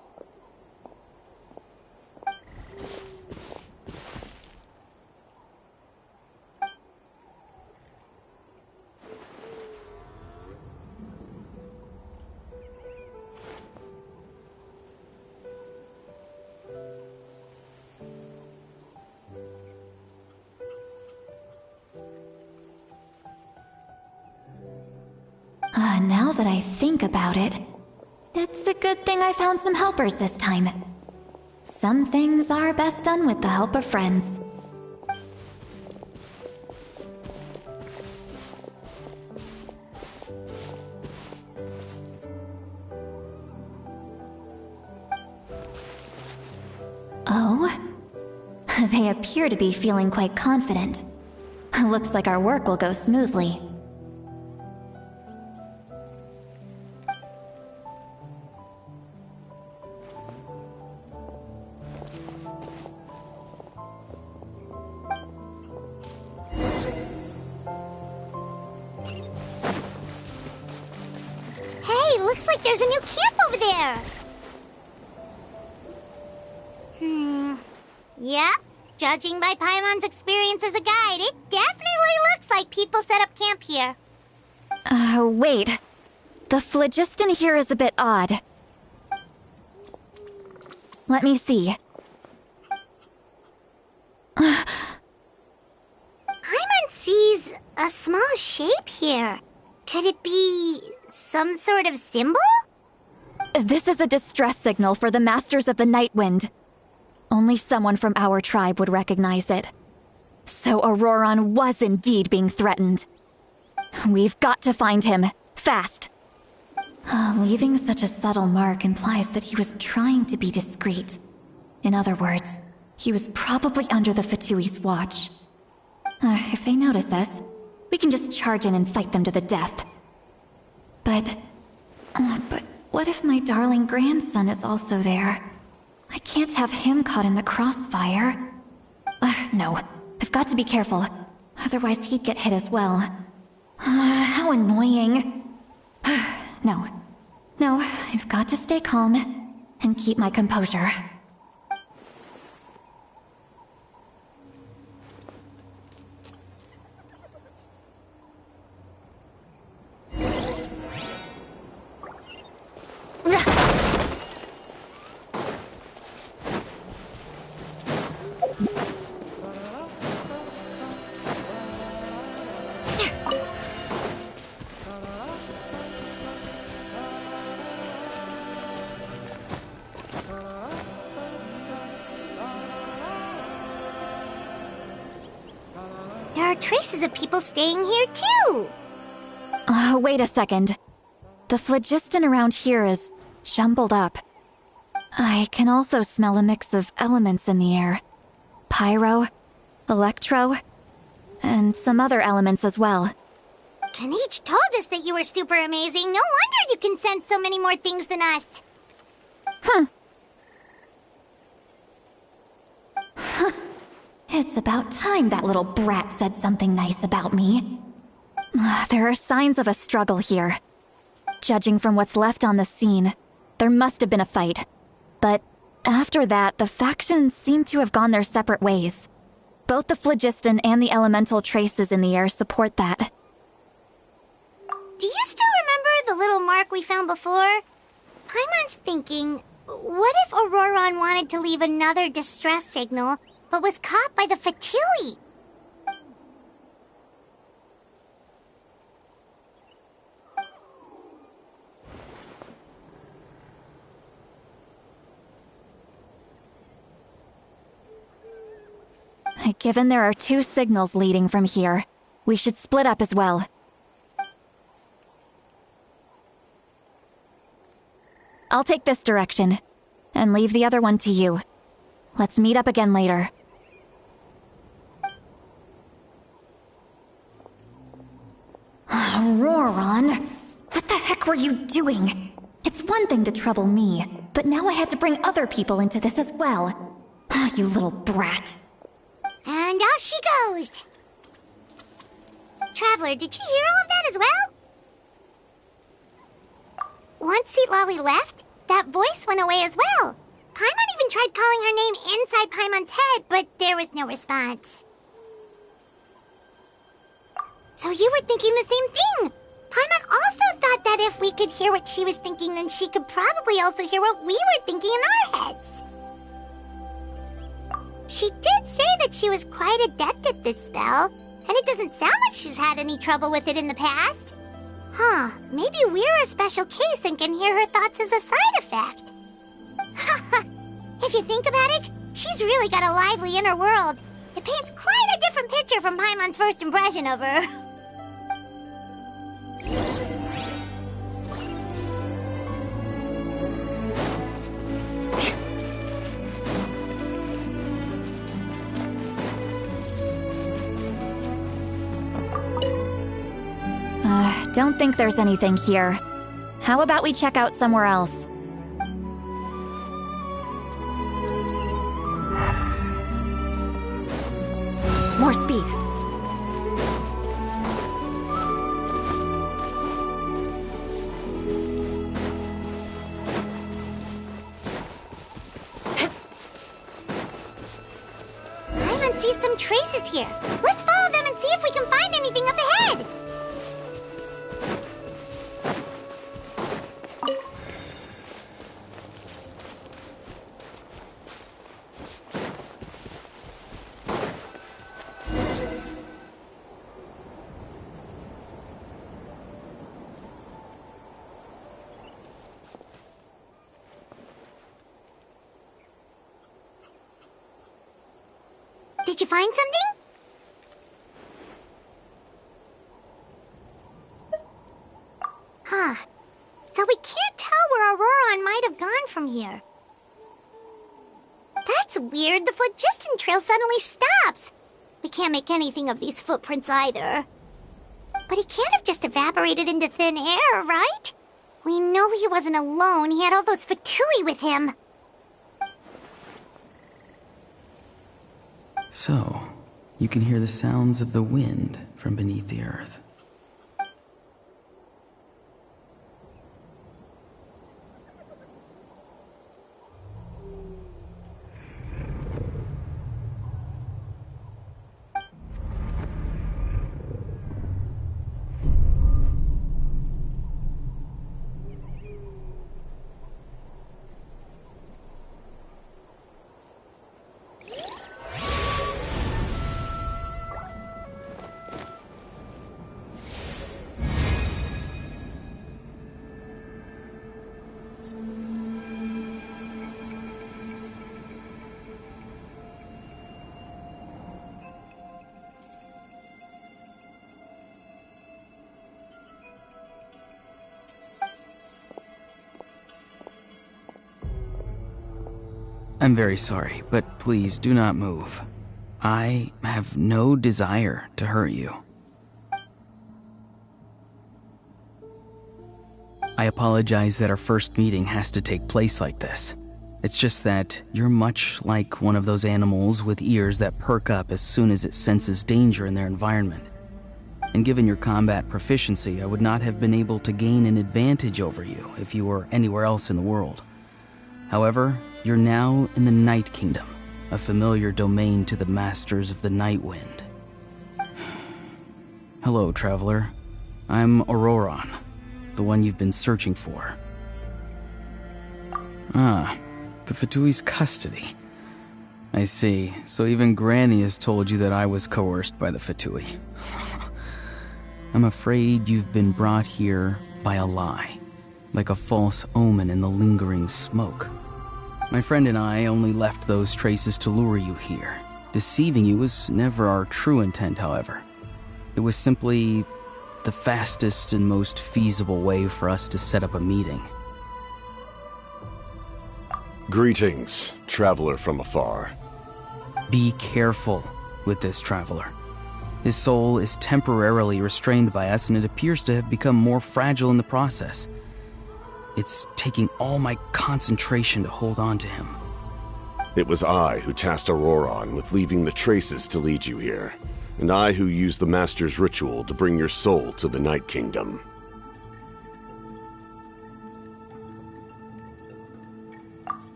Now that I think about it, it's a good thing I found some helpers this time. Some things are best done with the help of friends. Oh? They appear to be feeling quite confident. Looks like our work will go smoothly. Hey, looks like there's a new camp over there. Yep. Judging by Paimon's experience as a guide, it definitely looks like people set up camp here. Wait. The phlogiston here is a bit odd. Let me see. Paimon sees a small shape here. Could it be some sort of symbol? This is a distress signal for the Masters of the Night Wind. Only someone from our tribe would recognize it. So Auroron was indeed being threatened. We've got to find him, fast. Leaving such a subtle mark implies that he was trying to be discreet. In other words, he was probably under the Fatui's watch. If they notice us, we can just charge in and fight them to the death. But what if my darling grandson is also there? I can't have him caught in the crossfire. No, I've got to be careful. Otherwise he'd get hit as well. How annoying. No, I've got to stay calm and keep my composure. There are traces of people staying here too. Wait a second. The phlogiston around here is jumbled up. I can also smell a mix of elements in the air. Pyro, electro, and some other elements as well. Kanich told us that you were super amazing. No wonder you can sense so many more things than us. It's about time that little brat said something nice about me. There are signs of a struggle here. Judging from what's left on the scene, there must have been a fight. But after that, the factions seem to have gone their separate ways. Both the phlogiston and the elemental traces in the air support that. Do you still remember the little mark we found before? Paimon's thinking, what if Auroron wanted to leave another distress signal, but was caught by the Fatui? Given there are two signals leading from here, we should split up as well. I'll take this direction, and leave the other one to you. Let's meet up again later. Auroron, what the heck were you doing? It's one thing to trouble me, but now I had to bring other people into this as well. You little brat. And off she goes. Traveler, did you hear all of that as well? Once Seatlolly left, that voice went away as well. Paimon even tried calling her name inside Paimon's head, but there was no response. So you were thinking the same thing. Paimon also thought that if we could hear what she was thinking, then she could probably also hear what we were thinking in our heads. She did say that she was quite adept at this spell, and it doesn't sound like she's had any trouble with it in the past. Maybe we're a special case and can hear her thoughts as a side effect. If you think about it, she's really got a lively inner world. It paints quite a different picture from Paimon's first impression of her. Don't think there's anything here. How about we check out somewhere else? More speed. I see some traces here. Let's follow them and see if we can find anything up ahead. Did you find something? Huh. So we can't tell where Auroron might have gone from here. That's weird. The phlogiston trail suddenly stops. We can't make anything of these footprints either. But he can't have just evaporated into thin air, right? We know he wasn't alone. He had all those Fatui with him. So, you can hear the sounds of the wind from beneath the earth. I'm very sorry, but please do not move. I have no desire to hurt you. I apologize that our first meeting has to take place like this. It's just that you're much like one of those animals with ears that perk up as soon as it senses danger in their environment. And given your combat proficiency, I would not have been able to gain an advantage over you if you were anywhere else in the world. However, you're now in the Night Kingdom, a familiar domain to the Masters of the Night Wind. Hello, traveler. I'm Auroron, the one you've been searching for. Ah, the Fatui's custody. I see. So even Granny has told you that I was coerced by the Fatui. I'm afraid you've been brought here by a lie, like a false omen in the lingering smoke. My friend and I only left those traces to lure you here. Deceiving you was never our true intent, however. It was simply the fastest and most feasible way for us to set up a meeting. Greetings, traveler from afar. Be careful with this traveler. His soul is temporarily restrained by us, and it appears to have become more fragile in the process. It's taking all my concentration to hold on to him. It was I who tasked Auroron with leaving the traces to lead you here, and I who used the Master's ritual to bring your soul to the Night Kingdom.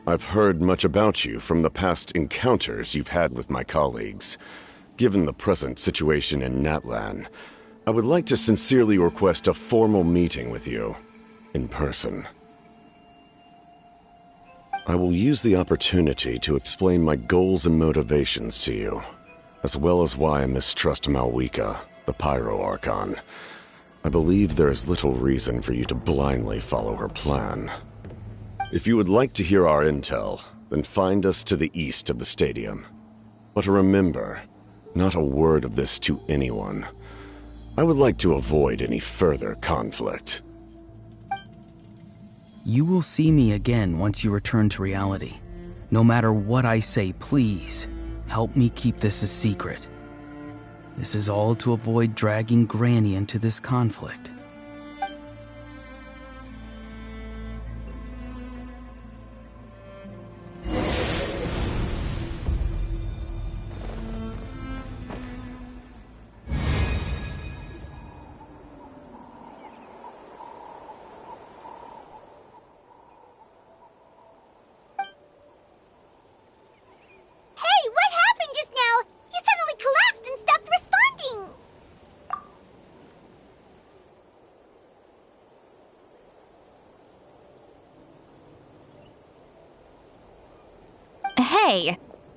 I've heard much about you from the past encounters you've had with my colleagues. Given the present situation in Natlan, I would like to sincerely request a formal meeting with you. In person. I will use the opportunity to explain my goals and motivations to you, as well as why I mistrust Malwika, the Pyro Archon. I believe there is little reason for you to blindly follow her plan. If you would like to hear our intel, then find us to the east of the stadium. But remember, not a word of this to anyone. I would like to avoid any further conflict. You will see me again once you return to reality. No matter what I say, please, help me keep this a secret. This is all to avoid dragging Granny into this conflict.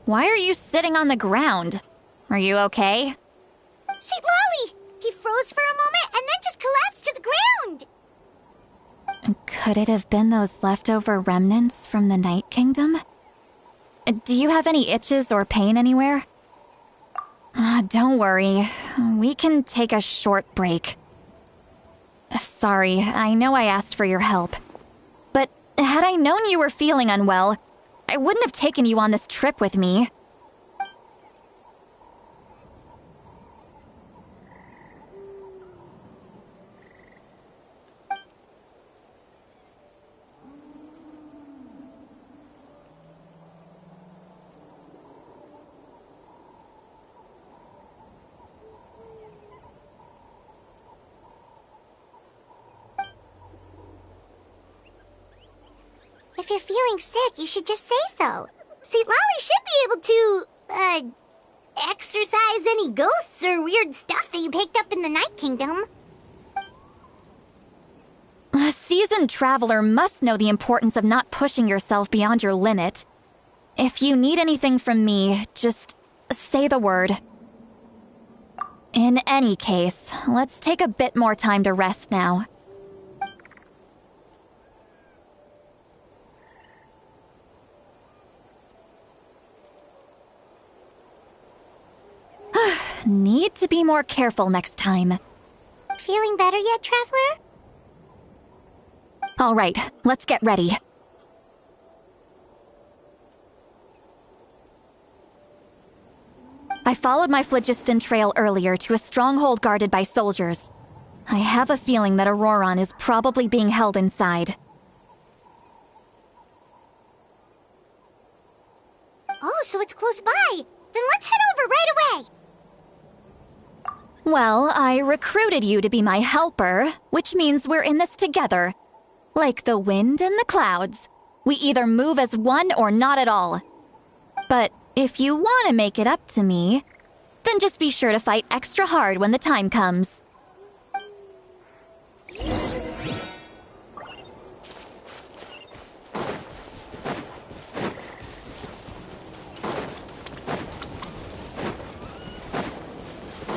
Why are you sitting on the ground? Are you okay? See, Lolly! He froze for a moment and then just collapsed to the ground! Could it have been those leftover remnants from the Night Kingdom? Do you have any itches or pain anywhere? Don't worry. We can take a short break. Sorry, I know I asked for your help. But had I known you were feeling unwell, I wouldn't have taken you on this trip with me. If you're feeling sick, you should just say so. See, Lolly should be able to, exorcise any ghosts or weird stuff that you picked up in the Night Kingdom. A seasoned traveler must know the importance of not pushing yourself beyond your limit. If you need anything from me, just say the word. In any case, let's take a bit more time to rest now. Need to be more careful next time. Feeling better yet, Traveler? All right, let's get ready. I followed my phlogiston trail earlier to a stronghold guarded by soldiers. I have a feeling that Auroron is probably being held inside. Oh, so it's close by. Then let's head over right away. Well, I recruited you to be my helper, which means we're in this together. Like the wind and the clouds. We either move as one or not at all. But if you want to make it up to me, then just be sure to fight extra hard when the time comes.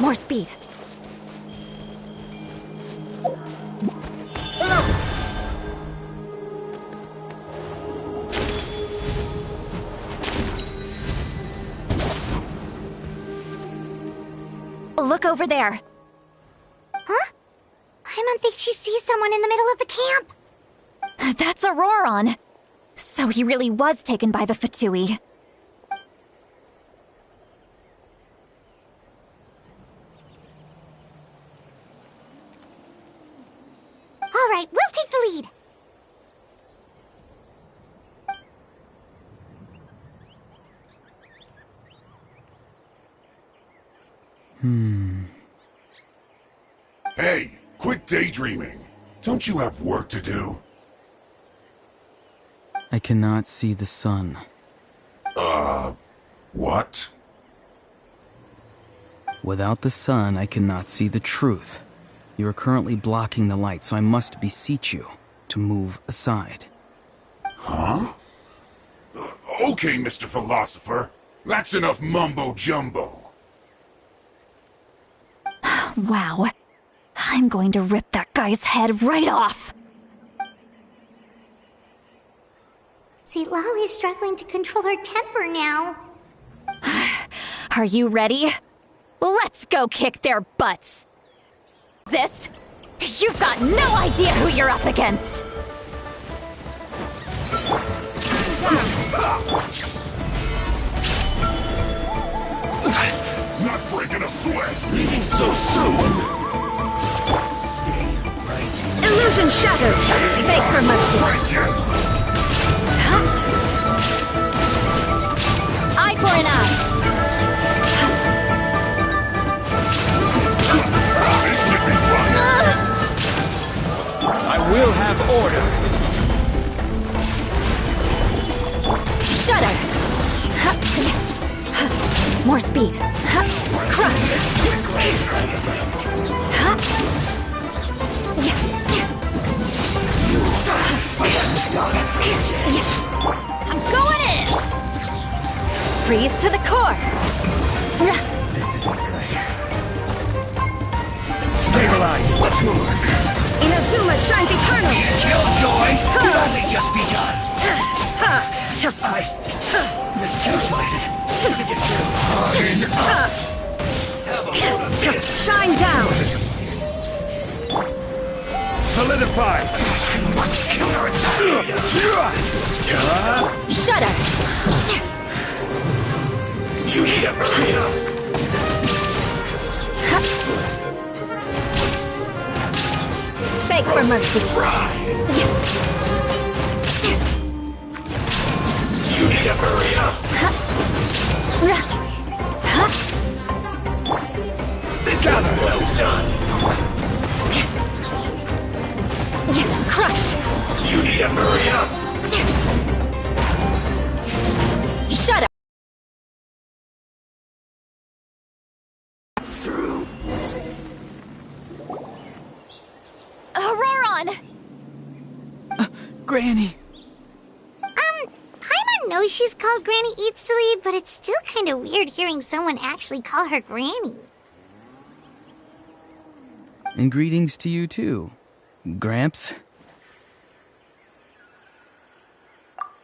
More speed. Look over there. Huh? I don't think she sees someone in the middle of the camp. That's Auroron. So he really was taken by the Fatui. All right, we'll take the lead. Hey, quit daydreaming. Don't you have work to do? I cannot see the sun. What? Without the sun, I cannot see the truth. You are currently blocking the light, so I must beseech you to move aside. Huh? Okay, Mr. Philosopher. That's enough mumbo-jumbo. Wow. I'm going to rip that guy's head right off. See, Lolly's struggling to control her temper now. Are you ready? Let's go kick their butts. Resist? You've got no idea who you're up against. Not breaking a sweat! Leaving so soon! Illusion shattered! Beg for mercy! Eye for an eye! This should be fun! I will have order. Shudder! More speed! Crush! I'm going in! freeze to the core. This isn't good. Stabilize. Let's move. Inazuma shines eternally. Killjoy could only just begun. I miscalculated. Shine down. Solidify. Shudder. You need to hurry up. Beg for mercy. You need to hurry up. This is well done. Crush. You need to hurry up. Shudder. Through. Auroron! Granny! Paimon knows she's called Granny Eats to Leave, but it's still kind of weird hearing someone actually call her Granny. And greetings to you too, Gramps.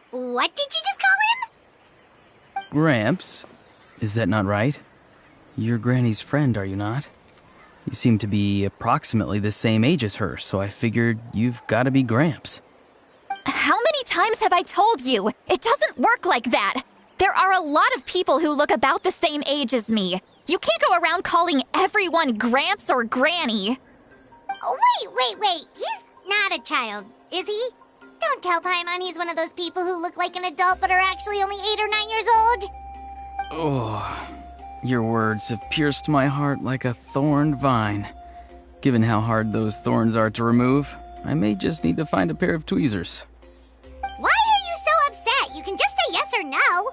What did you just call him? Gramps? Is that not right? You're Granny's friend, are you not? You seem to be approximately the same age as her, so I figured you've got to be Gramps. How many times have I told you? It doesn't work like that. There are a lot of people who look about the same age as me. You can't go around calling everyone Gramps or Granny. Oh, wait. He's not a child, is he? Don't tell Paimon he's one of those people who look like an adult but are actually only 8 or 9 years old. Oh, your words have pierced my heart like a thorned vine. Given how hard those thorns are to remove, I may just need to find a pair of tweezers. Why are you so upset? You can just say yes or no.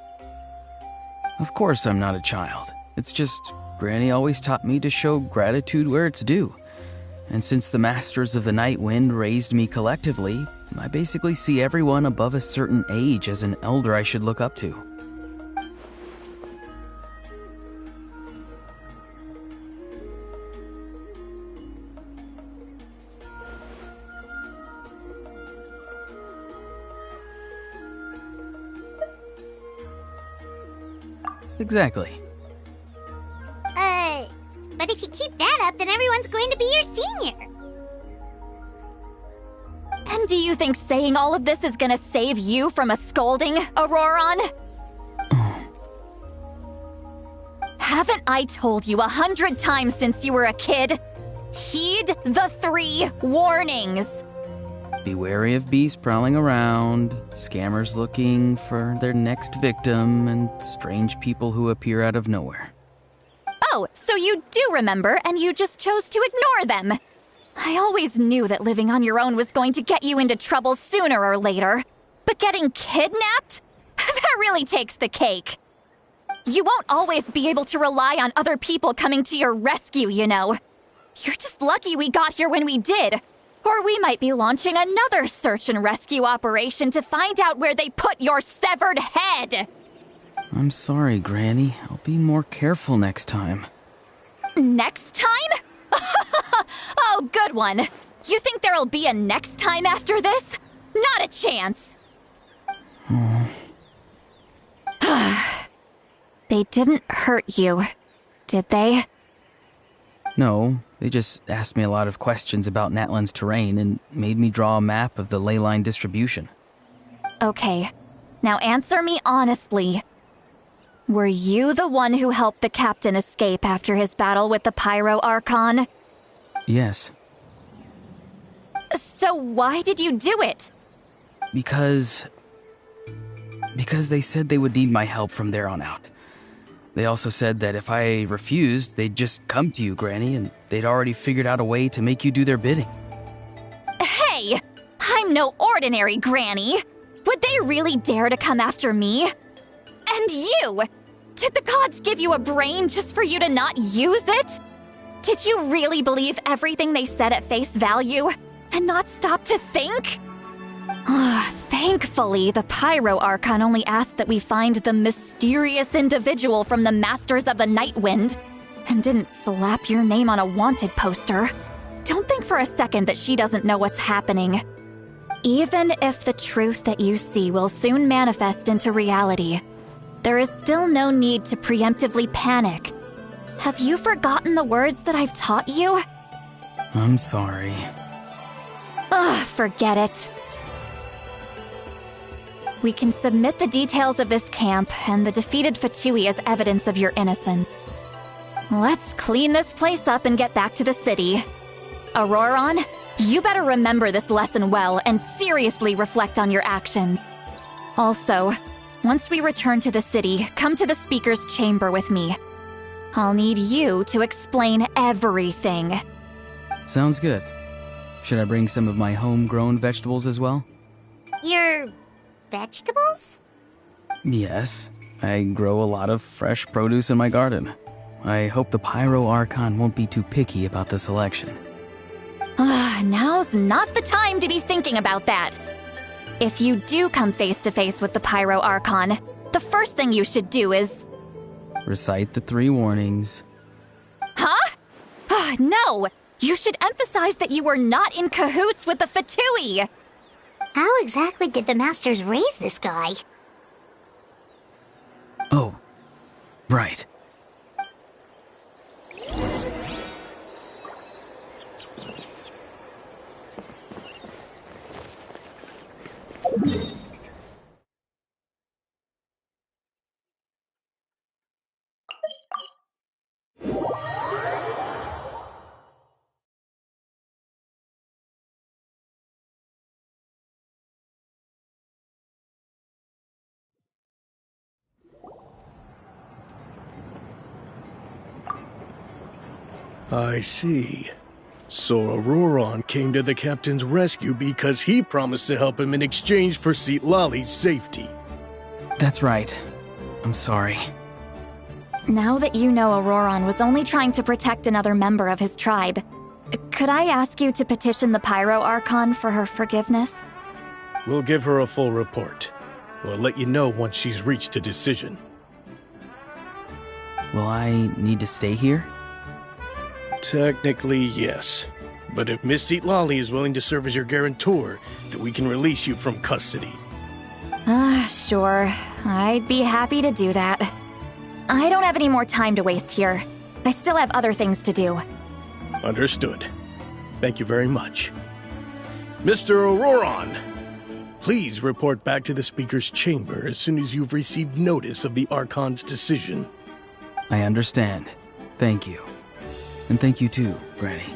Of course I'm not a child. It's just Granny always taught me to show gratitude where it's due. And since the Masters of the Night Wind raised me collectively, I basically see everyone above a certain age as an elder I should look up to. Exactly. But if you keep that up, then everyone's going to be your senior. And do you think saying all of this is gonna save you from a scolding, Auroron? Haven't I told you 100 times since you were a kid? Heed the 3 warnings. Be wary of beasts prowling around, scammers looking for their next victim, and strange people who appear out of nowhere. Oh, so you do remember, and you just chose to ignore them. I always knew that living on your own was going to get you into trouble sooner or later. But getting kidnapped? That really takes the cake. You won't always be able to rely on other people coming to your rescue, you know. You're just lucky we got here when we did. Or we might be launching another search and rescue operation to find out where they put your severed head. I'm sorry, Granny. I'll be more careful next time. Next time? Oh, good one. You think there'll be a next time after this? Not a chance. They didn't hurt you, did they? No, they just asked me a lot of questions about Natlan's terrain and made me draw a map of the ley line distribution. Okay, now answer me honestly. Were you the one who helped the captain escape after his battle with the Pyro Archon? Yes. So why did you do it? Because they said they would need my help from there on out. They also said that if I refused, they'd just come to you, Granny, and they'd already figured out a way to make you do their bidding. Hey! I'm no ordinary Granny! Would they really dare to come after me? And you! Did the gods give you a brain just for you to not use it? Did you really believe everything they said at face value and not stop to think? Thank Thankfully, the Pyro Archon only asked that we find the mysterious individual from the Masters of the Night Wind, and didn't slap your name on a wanted poster. Don't think for a second that she doesn't know what's happening. Even if the truth that you see will soon manifest into reality, there is still no need to preemptively panic. Have you forgotten the words that I've taught you? I'm sorry. Ugh, forget it. We can submit the details of this camp and the defeated Fatui as evidence of your innocence. Let's clean this place up and get back to the city. Auroron, you better remember this lesson well and seriously reflect on your actions. Also, once we return to the city, come to the speaker's chamber with me. I'll need you to explain everything. Sounds good. Should I bring some of my homegrown vegetables as well? Your vegetables? Yes. I grow a lot of fresh produce in my garden. I hope the Pyro Archon won't be too picky about the selection. Now's not the time to be thinking about that. If you do come face to face with the Pyro Archon, the first thing you should do is... recite the 3 warnings. Huh? No! You should emphasize that you were not in cahoots with the Fatui! How exactly did the Masters raise this guy? Oh, right. I see. So Auroron came to the captain's rescue because he promised to help him in exchange for Citlali's safety. That's right. I'm sorry. Now that you know Auroron was only trying to protect another member of his tribe, could I ask you to petition the Pyro Archon for her forgiveness? We'll give her a full report. We'll let you know once she's reached a decision. Will I need to stay here? Technically, yes. But if Miss Citlali is willing to serve as your guarantor, then we can release you from custody. Sure. I'd be happy to do that. I don't have any more time to waste here. I still have other things to do. Understood. Thank you very much. Mr. Auroron, please report back to the Speaker's chamber as soon as you've received notice of the Archon's decision. I understand. Thank you. And thank you too, Granny.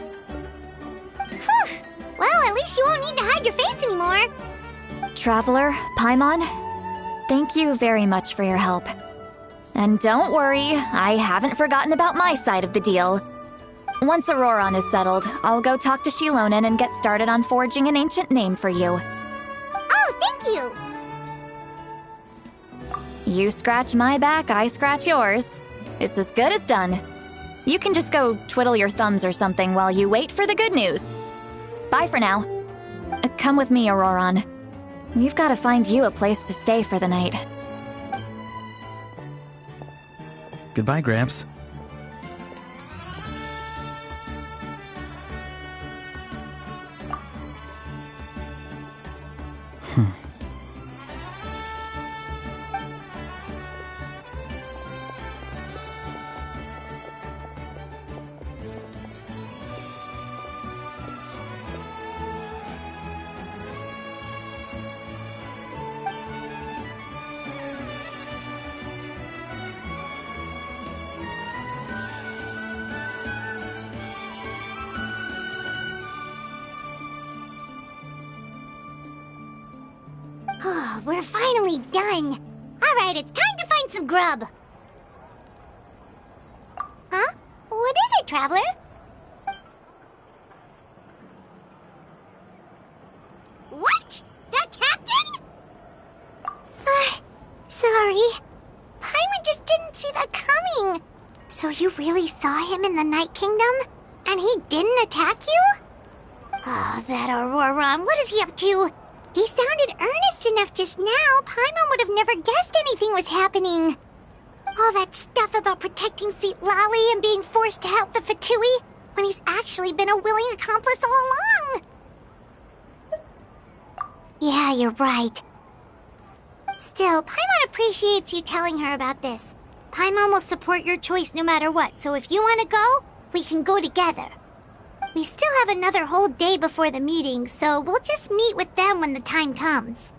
Whew. Well, at least you won't need to hide your face anymore. Traveler, Paimon, thank you very much for your help. And don't worry, I haven't forgotten about my side of the deal. Once Auroron is settled, I'll go talk to Shilonen and get started on forging an ancient name for you. Oh, thank you! You scratch my back, I scratch yours. It's as good as done. You can just go twiddle your thumbs or something while you wait for the good news. Bye for now. Come with me, Auroron. We've got to find you a place to stay for the night. Goodbye, Gramps. We're finally done. Alright, it's time to find some grub. Huh? What is it, Traveler? What? That captain? Sorry. Paimon just didn't see that coming. So you really saw him in the Night Kingdom? And he didn't attack you? Oh, that Auroron, what is he up to? He sounded earnest enough just now. Paimon would have never guessed anything was happening. All that stuff about protecting Seat Lally and being forced to help the Fatui, when he's actually been a willing accomplice all along. Yeah, you're right. Still, Paimon appreciates you telling her about this. Paimon will support your choice no matter what, so if you want to go, we can go together. We still have another whole day before the meeting, so we'll just meet with them when the time comes.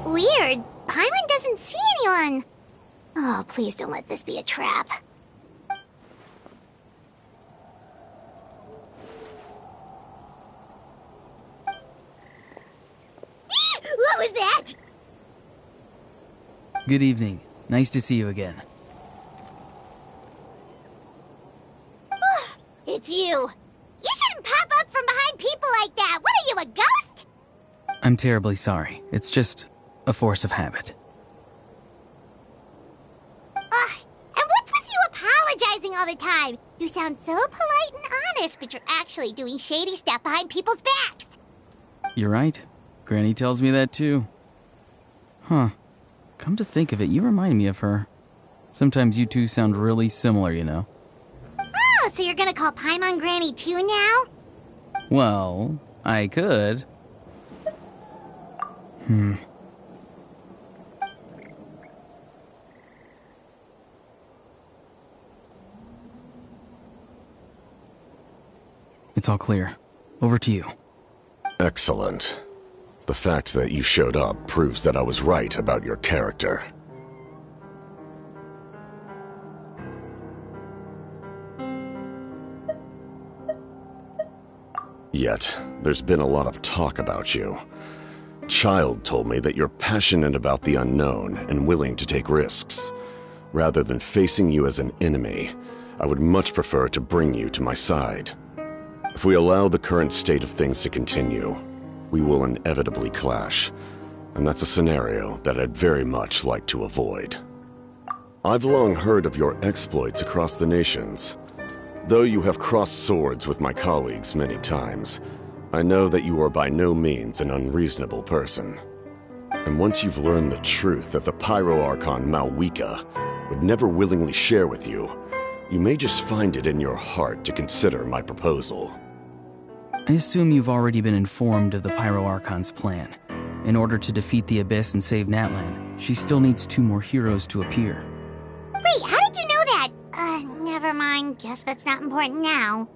Weird. Paimon doesn't see anyone. Oh, please don't let this be a trap. What was that? Good evening. Nice to see you again. It's you. You shouldn't pop up from behind people like that. What are you, a ghost? I'm terribly sorry. It's just a force of habit. And what's with you apologizing all the time? You sound so polite and honest, but you're actually doing shady stuff behind people's backs. You're right. Granny tells me that too. Huh. Come to think of it, you remind me of her. Sometimes you two sound really similar, you know. Oh, so you're gonna call Paimon Granny too now? Well, I could. It's all clear. Over to you. Excellent. The fact that you showed up proves that I was right about your character. Yet, there's been a lot of talk about you. Child told me that you're passionate about the unknown and willing to take risks. Rather than facing you as an enemy, I would much prefer to bring you to my side. If we allow the current state of things to continue, we will inevitably clash, and that's a scenario that I'd very much like to avoid. I've long heard of your exploits across the nations. Though you have crossed swords with my colleagues many times, I know that you are by no means an unreasonable person. And once you've learned the truth that the Pyro Archon Malwika would never willingly share with you, you may just find it in your heart to consider my proposal. I assume you've already been informed of the Pyro Archon's plan. In order to defeat the Abyss and save Natlan, she still needs 2 more heroes to appear. Wait, how did you know that? Never mind. Guess that's not important now.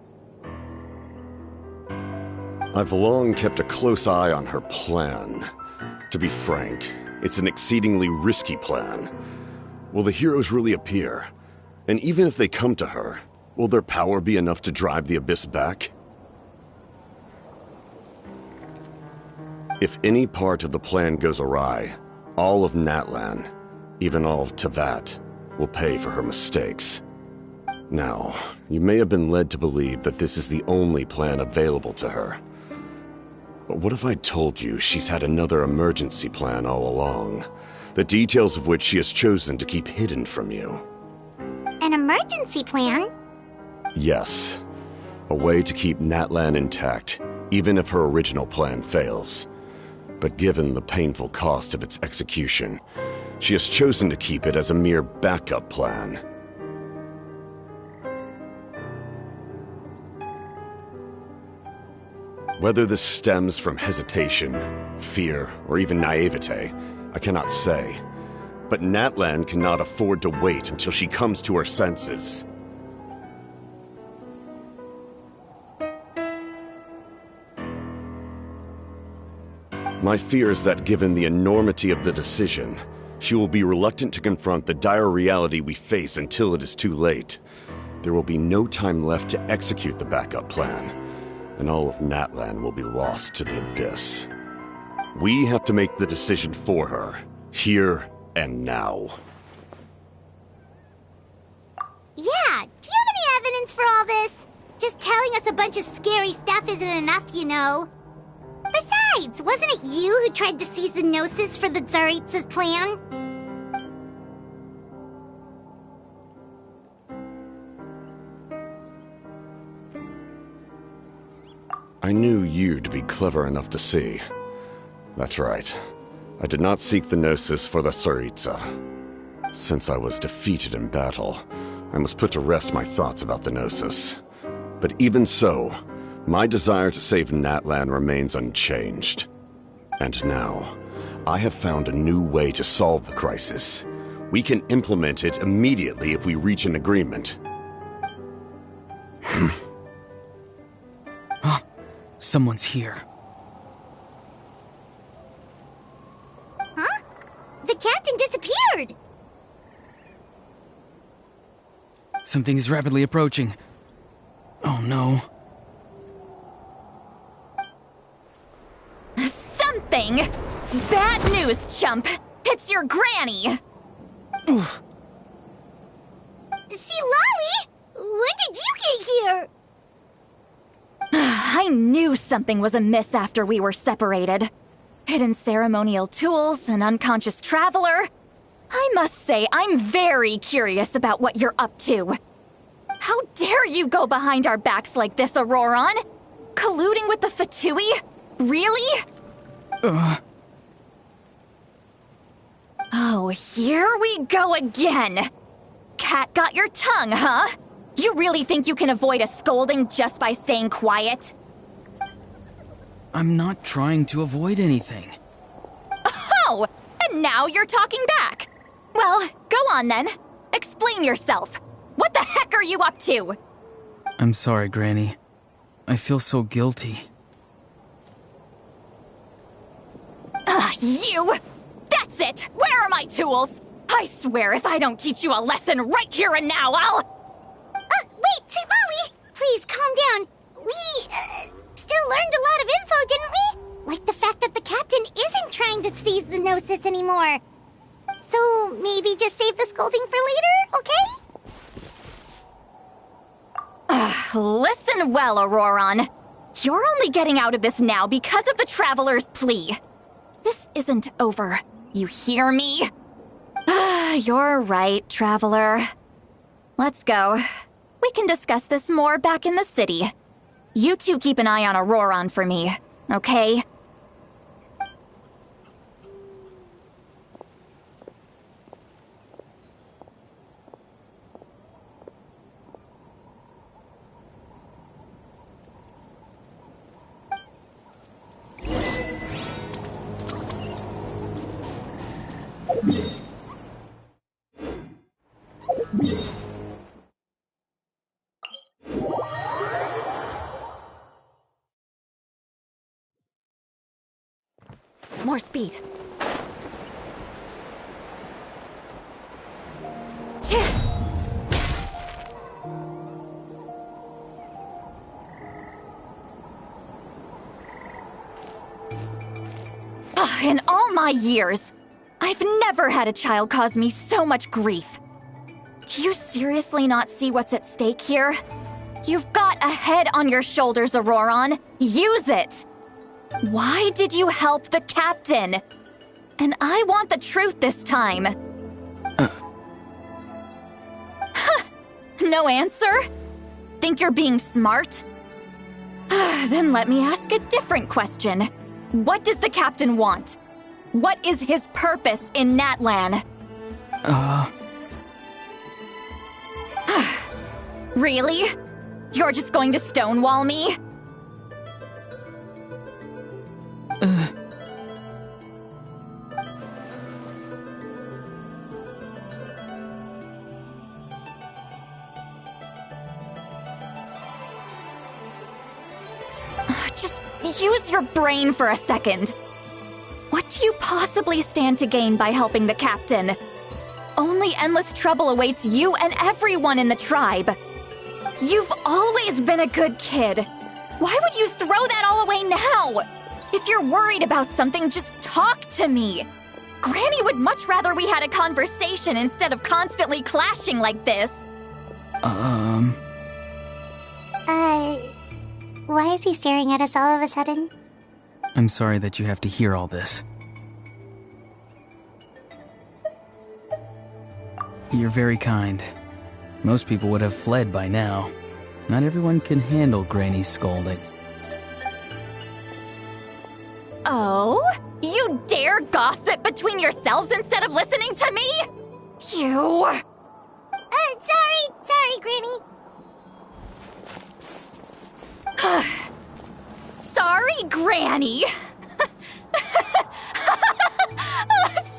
I've long kept a close eye on her plan. To be frank, it's an exceedingly risky plan. Will the heroes really appear? And even if they come to her, will their power be enough to drive the Abyss back? If any part of the plan goes awry, all of Natlan, even all of Tevat, will pay for her mistakes. Now, you may have been led to believe that this is the only plan available to her. But what if I told you she's had another emergency plan all along? the details of which she has chosen to keep hidden from you. An emergency plan? Yes. A way to keep Natlan intact, even if her original plan fails. But given the painful cost of its execution, she has chosen to keep it as a mere backup plan. Whether this stems from hesitation, fear, or even naivete, I cannot say. But Natlan cannot afford to wait until she comes to her senses. My fear is that given the enormity of the decision, she will be reluctant to confront the dire reality we face until it is too late. There will be no time left to execute the backup plan, and all of Natlan will be lost to the abyss. We have to make the decision for her, here and now. Yeah, do you have any evidence for all this? Just telling us a bunch of scary stuff isn't enough, you know. Besides, wasn't it you who tried to seize the Gnosis for the Tsaritsa's plan? I knew you to be clever enough to see. That's right. I did not seek the Gnosis for the Tsaritsa. Since I was defeated in battle, I must put to rest my thoughts about the Gnosis. But even so, my desire to save Natlan remains unchanged. And now, I have found a new way to solve the crisis. We can implement it immediately if we reach an agreement. Someone's here. Huh? The captain disappeared! Something is rapidly approaching. Oh no. Something? Bad news, chump! It's your granny! See, Lolly? When did you get here? I knew something was amiss after we were separated. Hidden ceremonial tools, an unconscious traveler. I must say, I'm very curious about what you're up to. How dare you go behind our backs like this, Auroron? Colluding with the Fatui? Really? Oh, here we go again. Cat got your tongue, huh? You really think you can avoid a scolding just by staying quiet? I'm not trying to avoid anything. Oh, and now you're talking back. Well, go on then. Explain yourself. What the heck are you up to? I'm sorry, Granny. I feel so guilty. You! That's it! Where are my tools? I swear if I don't teach you a lesson right here and now, I'll... Wait, see, Lolly! Please, calm down. We, still learned a lot of info, didn't we? Like the fact that the captain isn't trying to seize the Gnosis anymore. So, maybe just save the scolding for later, okay? Listen well, Auroron. You're only getting out of this now because of the Traveler's plea. This isn't over. You hear me? You're right, Traveler. Let's go. We can discuss this more back in the city. You two keep an eye on Auroron for me, okay? More speed. In all my years, I've never had a child cause me so much grief. Do you seriously not see what's at stake here? You've got a head on your shoulders, Auroron. Use it! Why did you help the captain? And I want the truth this time. No answer? Think you're being smart? Then let me ask a different question. What does the captain want? What is his purpose in Natlan? Really? You're just going to stonewall me? Just use your brain for a second. What do you possibly stand to gain by helping the captain? Only endless trouble awaits you and everyone in the tribe. You've always been a good kid. Why would you throw that all away now? If you're worried about something, just talk to me. Granny would much rather we had a conversation instead of constantly clashing like this. Why is he staring at us all of a sudden? I'm sorry that you have to hear all this. You're very kind. Most people would have fled by now. Not everyone can handle Granny's scolding. Oh? You dare gossip between yourselves instead of listening to me? You... Sorry, Granny. Sorry, Granny.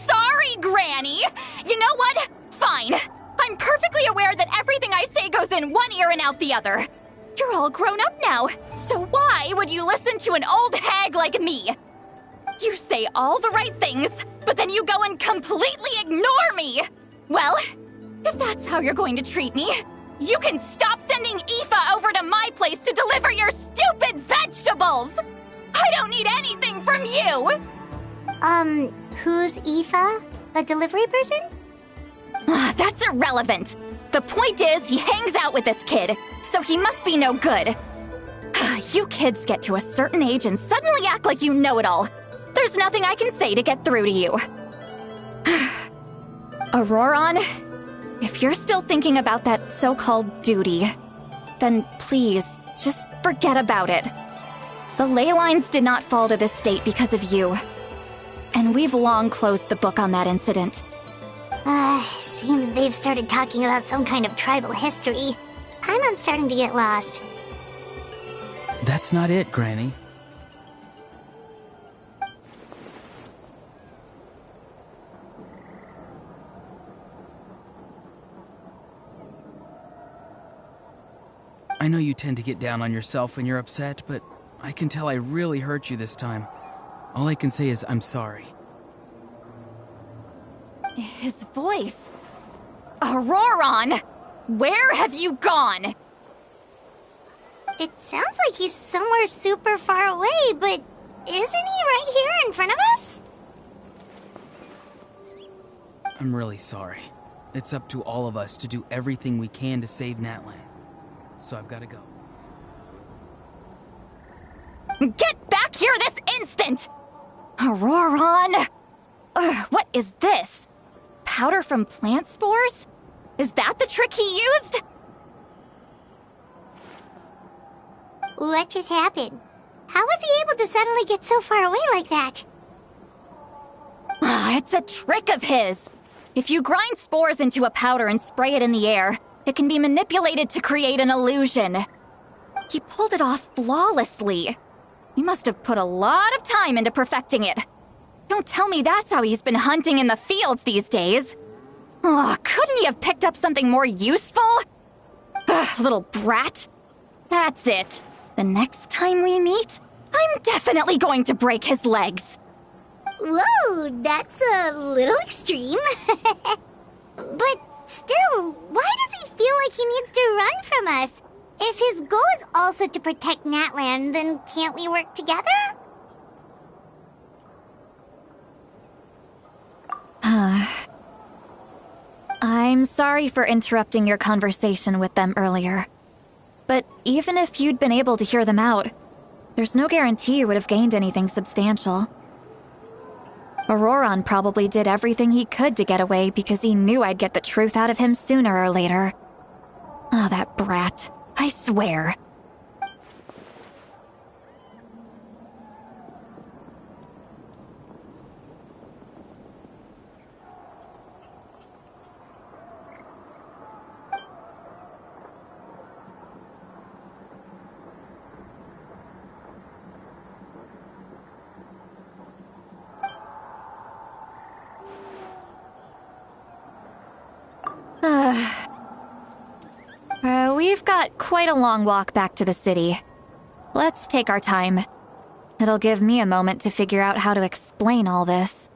Sorry, Granny. You know what? Fine. I'm perfectly aware that everything I say goes in one ear and out the other. You're all grown up now, so why would you listen to an old hag like me? You say all the right things, but then you go and completely ignore me. Well, if that's how you're going to treat me, you can stop sending Aoife over to my place to deliver your stupid vegetables! I don't need anything from you! Who's Aoife? A delivery person? That's irrelevant. The point is, he hangs out with this kid, so he must be no good. You kids get to a certain age and suddenly act like you know it all. There's nothing I can say to get through to you. Auroron, if you're still thinking about that so-called duty, then please, just forget about it. The ley lines did not fall to this state because of you. And we've long closed the book on that incident. Seems they've started talking about some kind of tribal history. I'm starting to get lost. That's not it, Granny. I know you tend to get down on yourself when you're upset, but I can tell I really hurt you this time. All I can say is I'm sorry. His voice. Auroron! Where have you gone? It sounds like he's somewhere super far away, but isn't he right here in front of us? I'm really sorry. It's up to all of us to do everything we can to save Natlan. So I've got to go. Get back here this instant! Auroron! What is this? Powder from plant spores? Is that the trick he used? What just happened? How was he able to suddenly get so far away like that? It's a trick of his. If you grind spores into a powder and spray it in the air, it can be manipulated to create an illusion. He pulled it off flawlessly. He must have put a lot of time into perfecting it. Don't tell me that's how he's been hunting in the fields these days. Couldn't he have picked up something more useful? Little brat. That's it. The next time we meet, I'm definitely going to break his legs. Whoa, that's a little extreme. But still, why does he feel like he needs to run from us? If his goal is also to protect Natlan, then can't we work together? I'm sorry for interrupting your conversation with them earlier. But even if you'd been able to hear them out, there's no guarantee you would have gained anything substantial. Auroron probably did everything he could to get away because he knew I'd get the truth out of him sooner or later. Oh, that brat. I swear. We've got quite a long walk back to the city. Let's take our time. It'll give me a moment to figure out how to explain all this.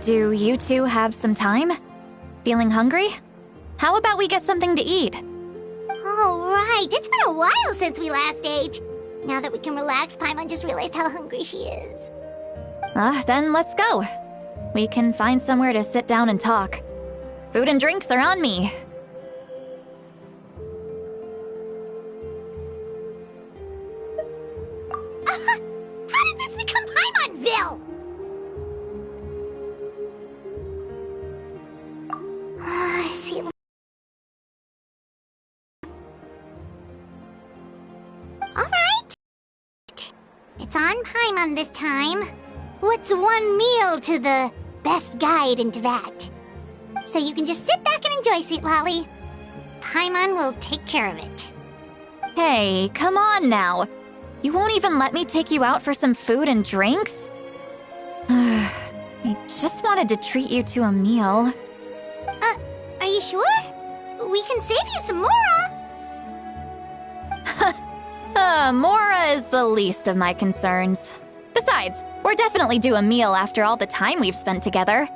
Do you two have some time? Feeling hungry? How about we get something to eat? All right, it's been a while since we last ate. Now that we can relax, Paimon just realized how hungry she is. Then let's go. We can find somewhere to sit down and talk. Food and drinks are on me. How did this become Paimonville? See. All right. It's on Paimon this time. What's one meal to the best guide into that? So you can just sit back and enjoy, Sweet Lolly. Paimon will take care of it. Hey, come on now. You won't even let me take you out for some food and drinks? I just wanted to treat you to a meal. Are you sure? We can save you some Mora. Mora is the least of my concerns. Besides, we're definitely due a meal after all the time we've spent together.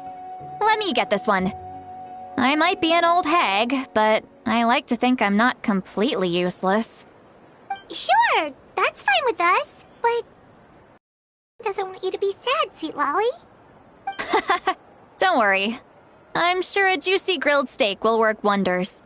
Let me get this one. I might be an old hag, but I like to think I'm not completely useless. Sure, that's fine with us, but doesn't want you to be sad, Sweet Lolly. Don't worry. I'm sure a juicy grilled steak will work wonders.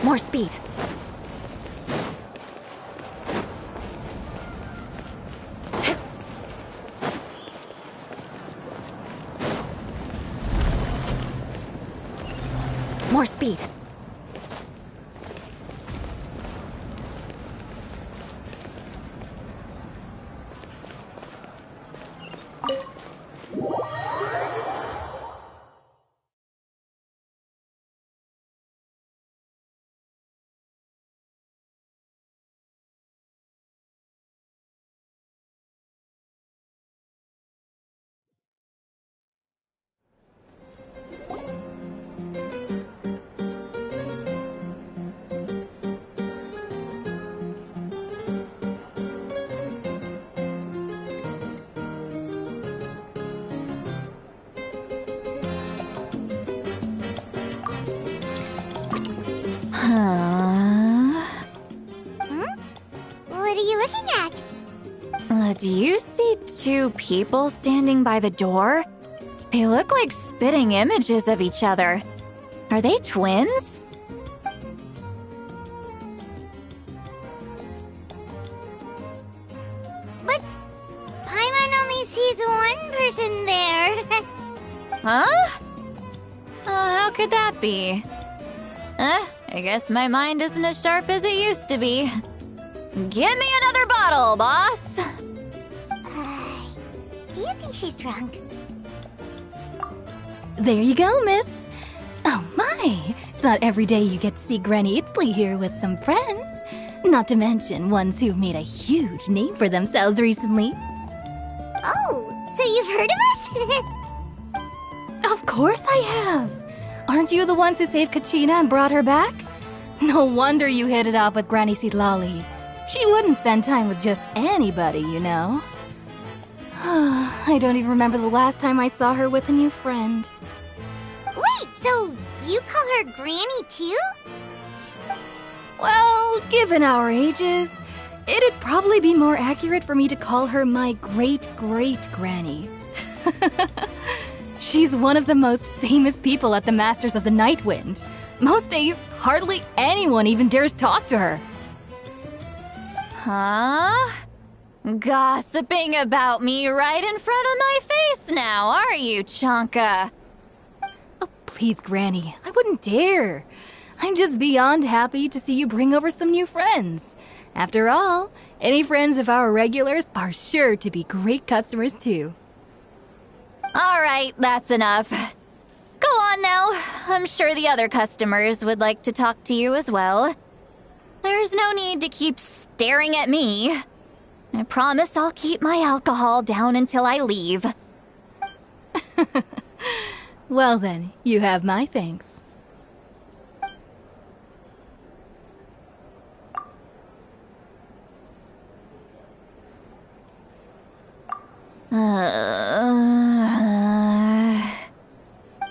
More speed. More speed. What are you looking at? Do you see two people standing by the door? They look like spitting images of each other. Are they twins? But Paimon only sees one person there. Huh? How could that be? I guess my mind isn't as sharp as it used to be. Give me another bottle, boss! Do you think she's drunk? There you go, miss. Oh my, it's not every day you get to see Granny Itzley here with some friends. Not to mention ones who've made a huge name for themselves recently. Oh, so you've heard of us? Of course I have. Aren't you the ones who saved Kachina and brought her back? No wonder you hit it off with Granny Sitlali. She wouldn't spend time with just anybody, you know. I don't even remember the last time I saw her with a new friend. Wait, so you call her Granny too? Well, given our ages, it'd probably be more accurate for me to call her my great-great-granny. She's one of the most famous people at the Masters of the Nightwind. Most days, hardly anyone even dares talk to her. Huh? Gossiping about me right in front of my face now, are you, Chonka? Oh, please, Granny, I wouldn't dare. I'm just beyond happy to see you bring over some new friends. After all, any friends of our regulars are sure to be great customers too. All right, that's enough. Go on now. I'm sure the other customers would like to talk to you as well. There's no need to keep staring at me. I promise I'll keep my alcohol down until I leave. Well then, you have my thanks.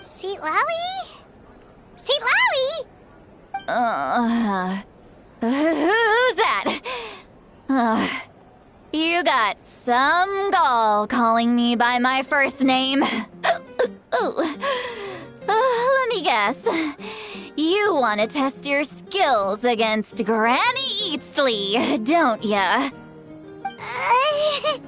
Sitlali? Sitlali? Who's that? You got some gall calling me by my first name. Let me guess. You want to test your skills against Granny Eatsley, don't ya? Sitlali?